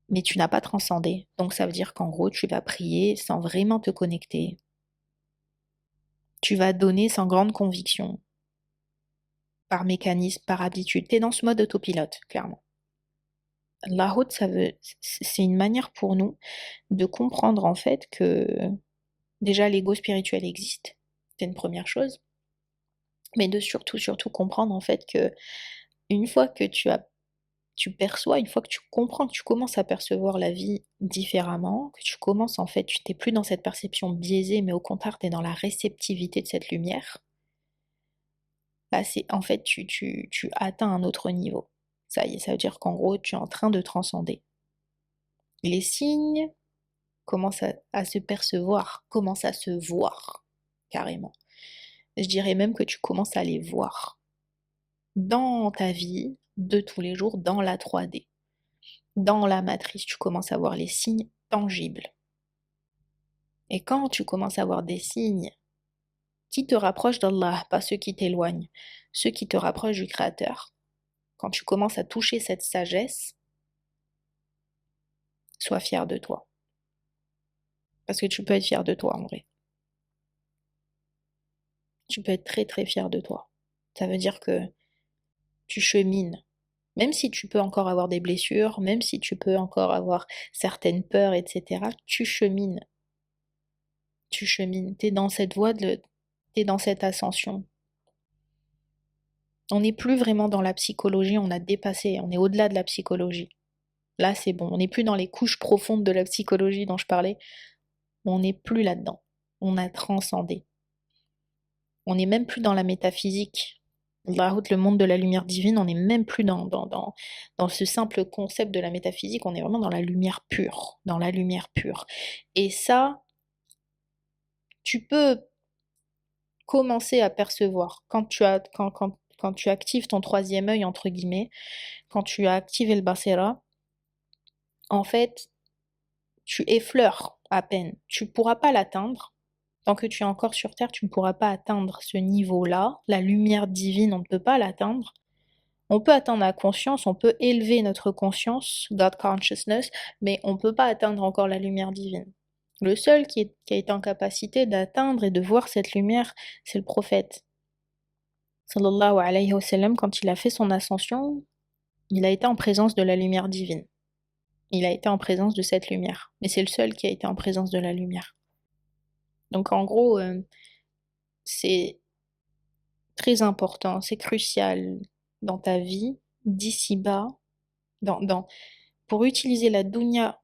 Mais tu n'as pas transcendé. Donc ça veut dire qu'en gros, tu vas prier sans vraiment te connecter. Tu vas donner sans grande conviction, par mécanisme, par habitude. Tu es dans ce mode autopilote, clairement. La route, c'est une manière pour nous de comprendre en fait que déjà l'ego spirituel existe, c'est une première chose, mais de surtout comprendre en fait que une fois que tu perçois, une fois que tu comprends, que tu commences à percevoir la vie différemment, que tu commences en fait, tu n'es plus dans cette perception biaisée, mais au contraire, tu es dans la réceptivité de cette lumière, bah c'est en fait, tu atteins un autre niveau. Ça y est, ça veut dire qu'en gros, tu es en train de transcender. Les signes commencent à se percevoir, commencent à se voir, carrément. Je dirais même que tu commences à les voir dans ta vie de tous les jours, dans la 3D. Dans la matrice, tu commences à voir les signes tangibles. Et quand tu commences à voir des signes qui te rapprochent d'Allah, pas ceux qui t'éloignent, ceux qui te rapprochent du Créateur, quand tu commences à toucher cette sagesse, sois fier de toi. Parce que tu peux être fier de toi en vrai. Tu peux être très très fier de toi. Ça veut dire que tu chemines. Même si tu peux encore avoir des blessures, même si tu peux encore avoir certaines peurs, etc., tu chemines. Tu chemines. T'es dans cette voie, t'es dans cette ascension. On n'est plus vraiment dans la psychologie, on a dépassé, on est au-delà de la psychologie. Là, c'est bon, on n'est plus dans les couches profondes de la psychologie dont je parlais, on n'est plus là-dedans. On a transcendé. On n'est même plus dans la métaphysique. Le monde de la lumière divine, on n'est même plus dans ce simple concept de la métaphysique, on est vraiment dans la lumière pure, dans la lumière pure. Et ça, tu peux commencer à percevoir quand tu actives ton troisième œil, entre guillemets, quand tu as activé le Basera, en fait, tu effleures à peine. Tu ne pourras pas l'atteindre. Tant que tu es encore sur Terre, tu ne pourras pas atteindre ce niveau-là. La lumière divine, on ne peut pas l'atteindre. On peut atteindre la conscience, on peut élever notre conscience, God consciousness, mais on ne peut pas atteindre encore la lumière divine. Le seul qui a été en capacité d'atteindre et de voir cette lumière, c'est le prophète. Sallallahu alayhi wa sallam, quand il a fait son ascension, il a été en présence de la lumière divine. Il a été en présence de cette lumière. Mais c'est le seul qui a été en présence de la lumière. Donc en gros, c'est très important, c'est crucial dans ta vie, d'ici-bas, pour utiliser la dunya,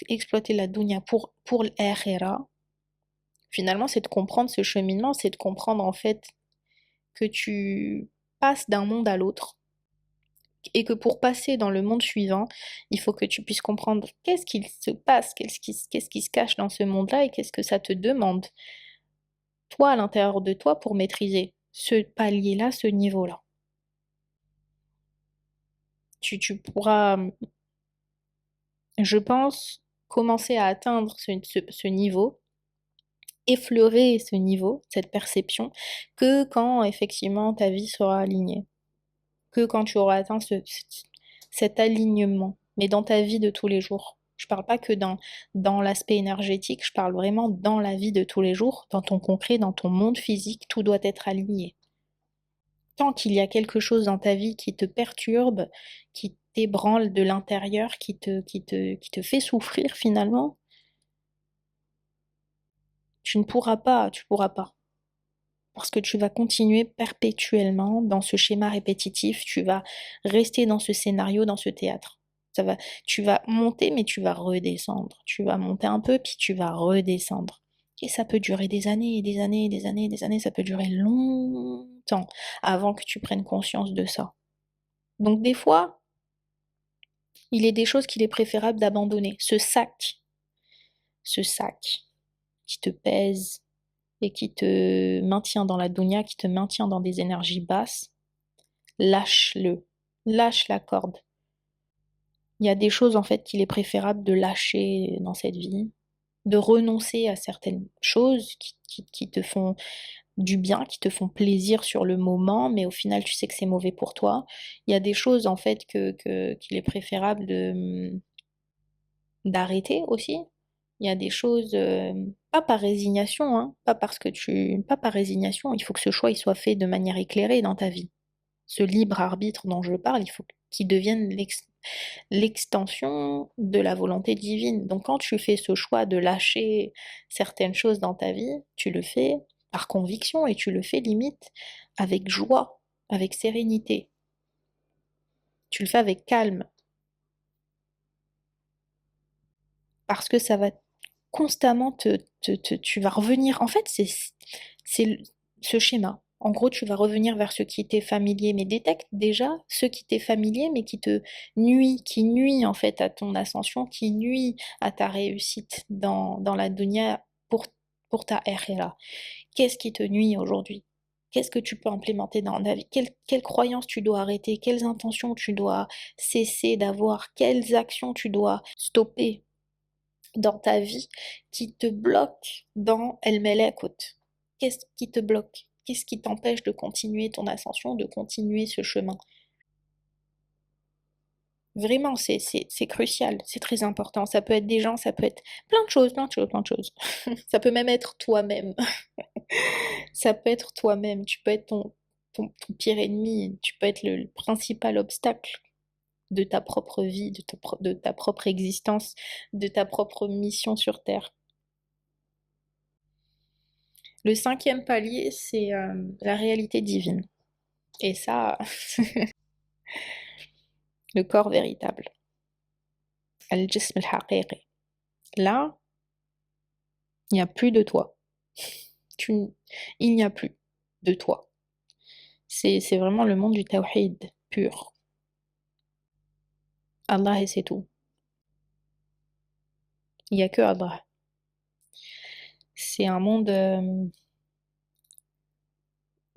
exploiter la dunya pour l'akhira. Finalement, c'est de comprendre ce cheminement, c'est de comprendre en fait que tu passes d'un monde à l'autre et que pour passer dans le monde suivant, il faut que tu puisses comprendre qu'est-ce qu'il se passe, qu'est-ce qui se cache dans ce monde-là et qu'est-ce que ça te demande, toi, à l'intérieur de toi, pour maîtriser ce palier-là, ce niveau-là. Tu pourras, je pense, commencer à atteindre ce niveau, effleurer ce niveau, cette perception, que quand effectivement ta vie sera alignée, que quand tu auras atteint cet alignement, mais dans ta vie de tous les jours. Je parle pas que dans l'aspect énergétique, je parle vraiment dans la vie de tous les jours, dans ton concret, dans ton monde physique, tout doit être aligné. Tant qu'il y a quelque chose dans ta vie qui te perturbe, qui t'ébranle de l'intérieur, qui te fait souffrir finalement, tu pourras pas. Parce que tu vas continuer perpétuellement dans ce schéma répétitif, tu vas rester dans ce scénario, dans ce théâtre. Tu vas monter, mais tu vas redescendre. Tu vas monter un peu, puis tu vas redescendre. Et ça peut durer des années et des années et des années et des années, ça peut durer longtemps avant que tu prennes conscience de ça. Donc des fois, il est des choses qu'il est préférable d'abandonner. Ce sac qui te pèse et qui te maintient dans la dunya, qui te maintient dans des énergies basses, lâche-le, lâche la corde. Il y a des choses en fait qu'il est préférable de lâcher dans cette vie, de renoncer à certaines choses qui te font du bien, qui te font plaisir sur le moment, mais au final tu sais que c'est mauvais pour toi. Il y a des choses en fait qu'il est préférable d'arrêter aussi. Il y a des choses, pas par résignation, hein, pas par résignation, il faut que ce choix il soit fait de manière éclairée dans ta vie. Ce libre arbitre dont je parle, il faut qu'il devienne l'extension de la volonté divine. Donc quand tu fais ce choix de lâcher certaines choses dans ta vie, tu le fais par conviction et tu le fais limite avec joie, avec sérénité. Tu le fais avec calme. Parce que ça va constamment tu vas revenir. En fait, c'est ce schéma. En gros, tu vas revenir vers ce qui t'est familier, mais détecte déjà ce qui t'est familier, mais qui nuit en fait à ton ascension, qui nuit à ta réussite dans la dunya pour ta akhira. Qu'est-ce qui te nuit aujourd'hui? Qu'est-ce que tu peux implémenter dans ta vie? Quelles croyances tu dois arrêter? Quelles intentions tu dois cesser d'avoir? Quelles actions tu dois stopper dans ta vie qui te bloque dans El Melekot? Qu'est-ce qui te bloque? Qu'est-ce qui t'empêche de continuer ton ascension, de continuer ce chemin? Vraiment, c'est crucial, c'est très important. Ça peut être des gens, ça peut être plein de choses, plein de choses, plein de choses. Ça peut même être toi-même. Ça peut être toi-même. Tu peux être ton pire ennemi. Tu peux être le principal obstacle de ta propre vie, de ta propre existence, de ta propre mission sur Terre. Le cinquième palier, c'est la réalité divine. Et ça, le corps véritable. Al-jism al-haqiqi. Là, il n'y a plus de toi. Il n'y a plus de toi. C'est vraiment le monde du tawhid pur. Allah et c'est tout. Il n'y a que Allah. C'est un monde...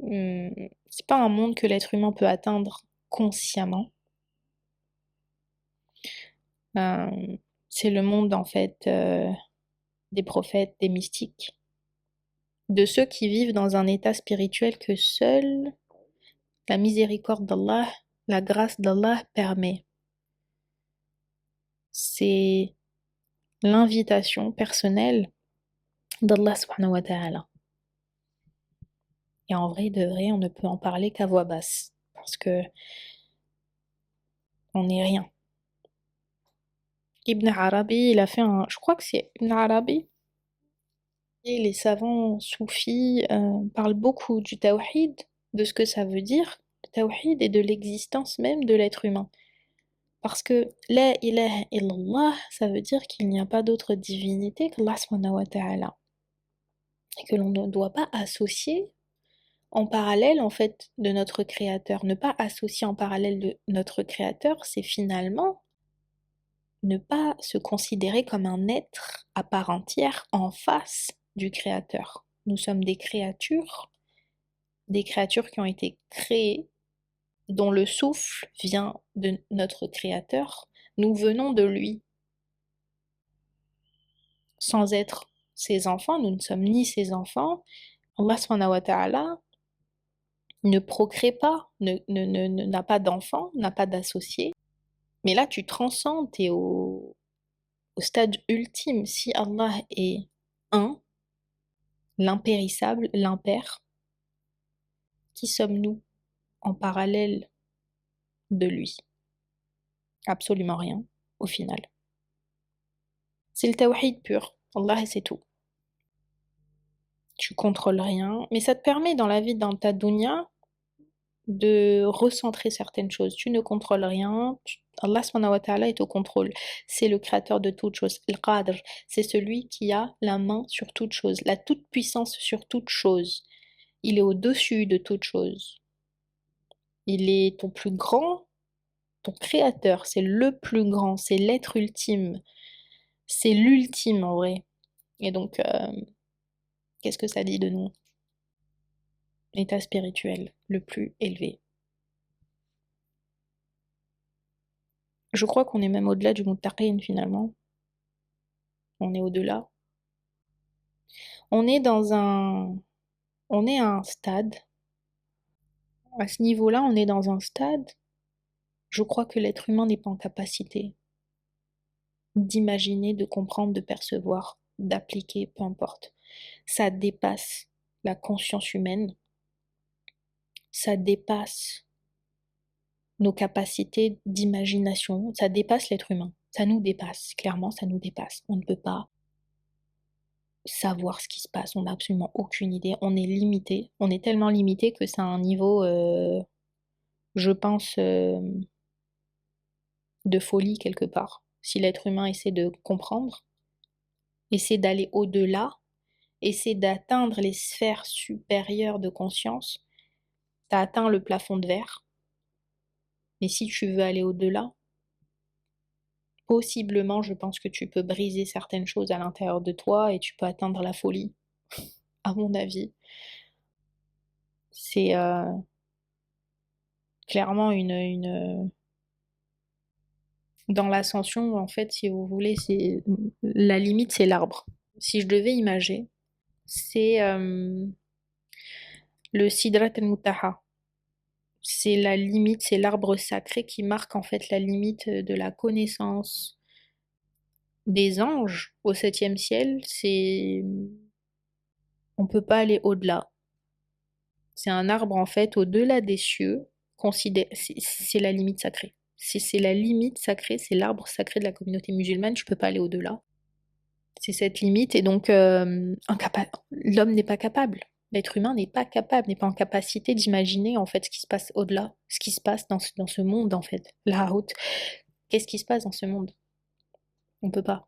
c'est pas un monde que l'être humain peut atteindre consciemment. Euh, c'est le monde en fait des prophètes, des mystiques, de ceux qui vivent dans un état spirituel que seul la miséricorde d'Allah, la grâce d'Allah permet. C'est l'invitation personnelle d'Allah subhanahu wa ta'ala. Et en vrai de vrai, on ne peut en parler qu'à voix basse, parce que on n'est rien. Ibn Arabi, il a fait je crois que c'est Ibn Arabi, et les savants soufis parlent beaucoup du tawhid, de ce que ça veut dire, le tawhid, et de l'existence même de l'être humain. Parce que la ilaha illallah, ça veut dire qu'il n'y a pas d'autre divinité qu'Allah subhanahu wa ta'ala. Et que l'on ne doit pas associer en parallèle en fait de notre créateur. Ne pas associer en parallèle de notre créateur, c'est finalement ne pas se considérer comme un être à part entière en face du créateur. Nous sommes des créatures qui ont été créées, dont le souffle vient de notre créateur. Nous venons de lui. Sans être ses enfants, nous ne sommes ni ses enfants. Allah subhanahu wa ta'ala ne procrée pas, n'a pas d'enfants, n'a pas d'associés. Mais là, tu transcendes, tu es au stade ultime. Si Allah est un, l'impérissable, l'impair, qui sommes-nous en parallèle de lui? Absolument rien, au final. C'est le tawhid pur. Allah, et c'est tout. Tu contrôles rien, mais ça te permet dans la vie, dans ta dunya, de recentrer certaines choses. Tu ne contrôles rien. Allah subhanahu wa ta'ala est au contrôle. C'est le créateur de toutes choses. Al-Qadr, c'est celui qui a la main sur toute chose, la toute puissance sur toute chose. Il est au-dessus de toute chose. Il est ton plus grand, ton créateur, c'est le plus grand, c'est l'être ultime. C'est l'ultime en vrai. Et donc, qu'est-ce que ça dit de nous? L'état spirituel le plus élevé. Je crois qu'on est même au-delà du muttaqin finalement. On est au-delà. On est on est à un stade. À ce niveau-là, on est dans un stade. Je crois que l'être humain n'est pas en capacité d'imaginer, de comprendre, de percevoir, d'appliquer, peu importe. Ça dépasse la conscience humaine. Ça dépasse nos capacités d'imagination. Ça dépasse l'être humain. Ça nous dépasse. Clairement, ça nous dépasse. On ne peut pas savoir ce qui se passe. On n'a absolument aucune idée. On est limité. On est tellement limité que c'est un niveau, je pense, de folie quelque part. Si l'être humain essaie de comprendre, essaie d'aller au-delà, essaie d'atteindre les sphères supérieures de conscience, t'as atteint le plafond de verre. Mais si tu veux aller au-delà, possiblement, je pense que tu peux briser certaines choses à l'intérieur de toi et tu peux atteindre la folie, à mon avis. C'est clairement dans l'ascension, en fait, si vous voulez, c'est la limite, c'est l'arbre. Si je devais imager, c'est le Sidrat al-Muntaha. C'est la limite, c'est l'arbre sacré qui marque en fait la limite de la connaissance des anges au septième ciel. On peut pas aller au-delà. C'est un arbre en fait au-delà des cieux. C'est la limite sacrée. C'est la limite sacrée, c'est l'arbre sacré de la communauté musulmane. Je peux pas aller au-delà. C'est cette limite et donc l'homme n'est pas capable. L'être humain n'est pas capable, n'est pas en capacité d'imaginer en fait ce qui se passe au-delà, ce qui se passe dans ce monde en fait. La route, qu'est-ce qui se passe dans ce monde? On peut pas.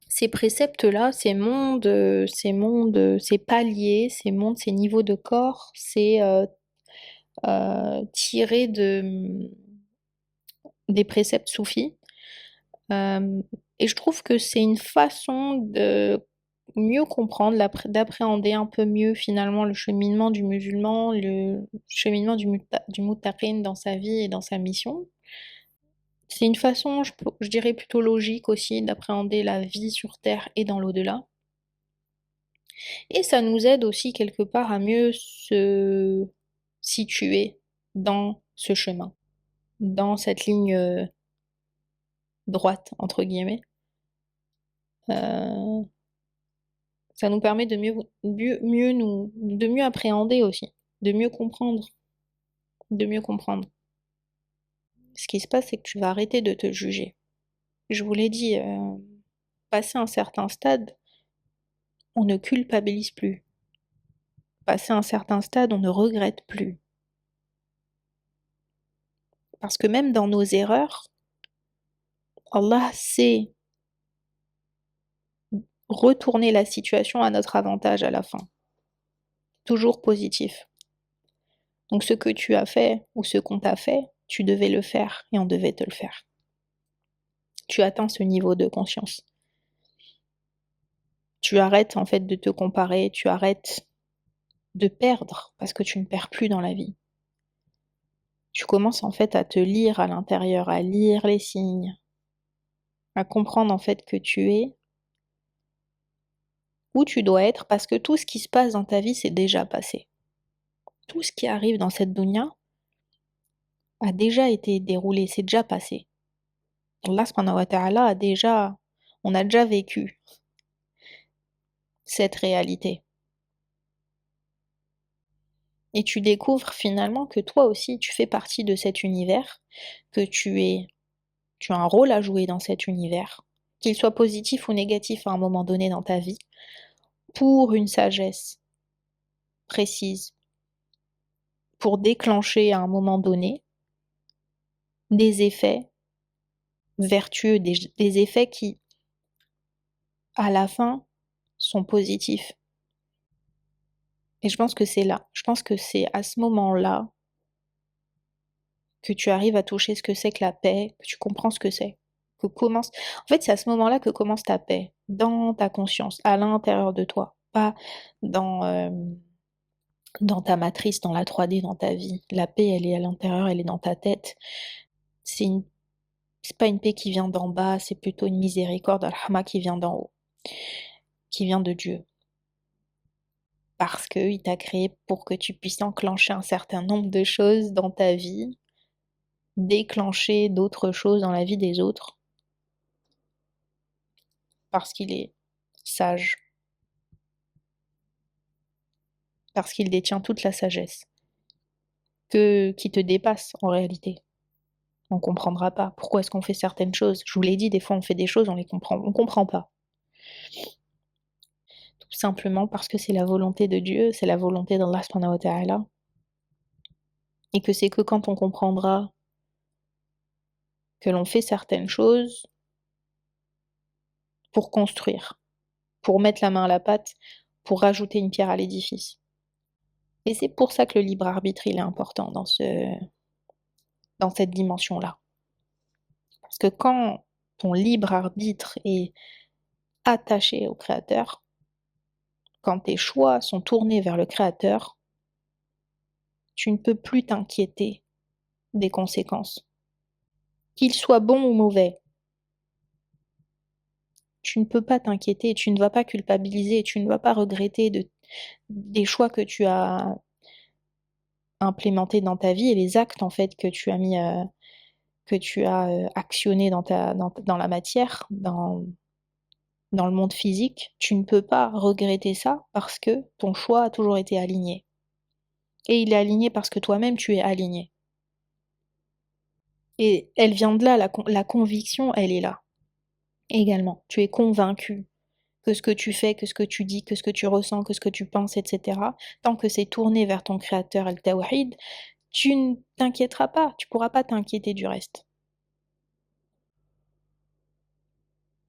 Ces préceptes-là, ces paliers, ces mondes, ces niveaux de corps, c'est tiré des préceptes soufis. Et je trouve que c'est une façon de mieux comprendre, d'appréhender un peu mieux finalement le cheminement du musulman, le cheminement du muttaqin dans sa vie et dans sa mission. C'est une façon, je dirais plutôt logique aussi, d'appréhender la vie sur Terre et dans l'au-delà. Et ça nous aide aussi quelque part à mieux se situer dans ce chemin, dans cette ligne droite, entre guillemets. Euh, Ça nous permet de mieux appréhender aussi, de mieux comprendre, de mieux comprendre. Ce qui se passe, c'est que tu vas arrêter de te juger. Je vous l'ai dit, passé un certain stade, on ne culpabilise plus. Passé un certain stade, on ne regrette plus. Parce que même dans nos erreurs, Allah sait retourner la situation à notre avantage à la fin. Toujours positif. Donc ce que tu as fait ou ce qu'on t'a fait, tu devais le faire et on devait te le faire. Tu atteins ce niveau de conscience. Tu arrêtes en fait de te comparer, tu arrêtes de perdre parce que tu ne perds plus dans la vie. Tu commences en fait à te lire à l'intérieur, à lire les signes, à comprendre en fait que tu es où tu dois être parce que tout ce qui se passe dans ta vie c'est déjà passé. Tout ce qui arrive dans cette dunya a déjà été déroulé, c'est déjà passé. Allah subhanahu wa ta'ala on a déjà vécu cette réalité. Et tu découvres finalement que toi aussi tu fais partie de cet univers, que tu as un rôle à jouer dans cet univers, qu'il soit positif ou négatif à un moment donné dans ta vie, pour une sagesse précise, pour déclencher à un moment donné des effets vertueux, des effets qui, à la fin, sont positifs. Et je pense que c'est là, je pense que c'est à ce moment-là que tu arrives à toucher ce que c'est que la paix, que tu comprends ce que c'est. En fait, c'est à ce moment-là que commence ta paix, dans ta conscience, à l'intérieur de toi, pas dans, dans ta matrice, dans la 3D, dans ta vie. La paix, elle est à l'intérieur, elle est dans ta tête. C'est une... c'est pas une paix qui vient d'en bas, c'est plutôt une miséricorde, al-Rahma qui vient d'en haut, qui vient de Dieu. Parce qu'il t'a créé pour que tu puisses enclencher un certain nombre de choses dans ta vie, déclencher d'autres choses dans la vie des autres, parce qu'il est sage, parce qu'il détient toute la sagesse, qui te dépasse en réalité. On comprendra pas. Pourquoi est-ce qu'on fait certaines choses? Je vous l'ai dit, des fois on fait des choses, on comprend pas. Tout simplement parce que c'est la volonté de Dieu, c'est la volonté d'Allah subhanahu wa ta'ala. Et que c'est que quand on comprendra que l'on fait certaines choses pour construire, pour mettre la main à la pâte, pour rajouter une pierre à l'édifice. Et c'est pour ça que le libre arbitre, il est important dans cette dimension-là. Parce que quand ton libre arbitre est attaché au Créateur, quand tes choix sont tournés vers le Créateur, tu ne peux plus t'inquiéter des conséquences. Qu'ils soient bons ou mauvais, tu ne peux pas t'inquiéter, tu ne vas pas culpabiliser, tu ne vas pas regretter des choix que tu as implémentés dans ta vie et les actes en fait que tu as mis, que tu as actionnés dans la matière, dans le monde physique. Tu ne peux pas regretter ça parce que ton choix a toujours été aligné. Et il est aligné parce que toi-même tu es aligné. Et elle vient de là, la conviction, elle est là également. Tu es convaincu que ce que tu fais, que ce que tu dis, que ce que tu ressens, que ce que tu penses, etc., tant que c'est tourné vers ton créateur, Al-Tawhid, tu ne t'inquiéteras pas, tu pourras pas t'inquiéter du reste.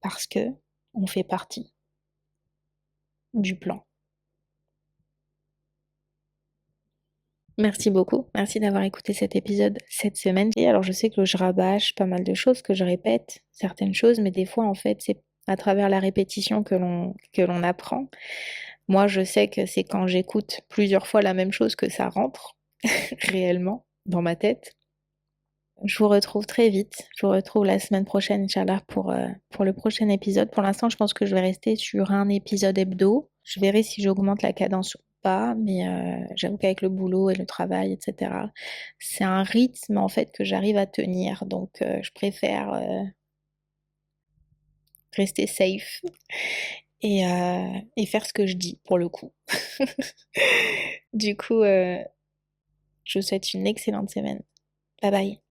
Parce que on fait partie du plan. Merci beaucoup, merci d'avoir écouté cet épisode cette semaine. Et alors je sais que je rabâche pas mal de choses, que je répète certaines choses, mais des fois en fait c'est à travers la répétition que l'on apprend. Moi je sais que c'est quand j'écoute plusieurs fois la même chose que ça rentre réellement dans ma tête. Je vous retrouve très vite. Je vous retrouve la semaine prochaine, Inch'Allah, pour le prochain épisode. Pour l'instant, je pense que je vais rester sur un épisode hebdo. Je verrai si j'augmente la cadence ou pas, mais j'avoue qu'avec le boulot et le travail, etc., c'est un rythme en fait que j'arrive à tenir. Donc je préfère rester safe et faire ce que je dis pour le coup. Du coup, je vous souhaite une excellente semaine. Bye bye.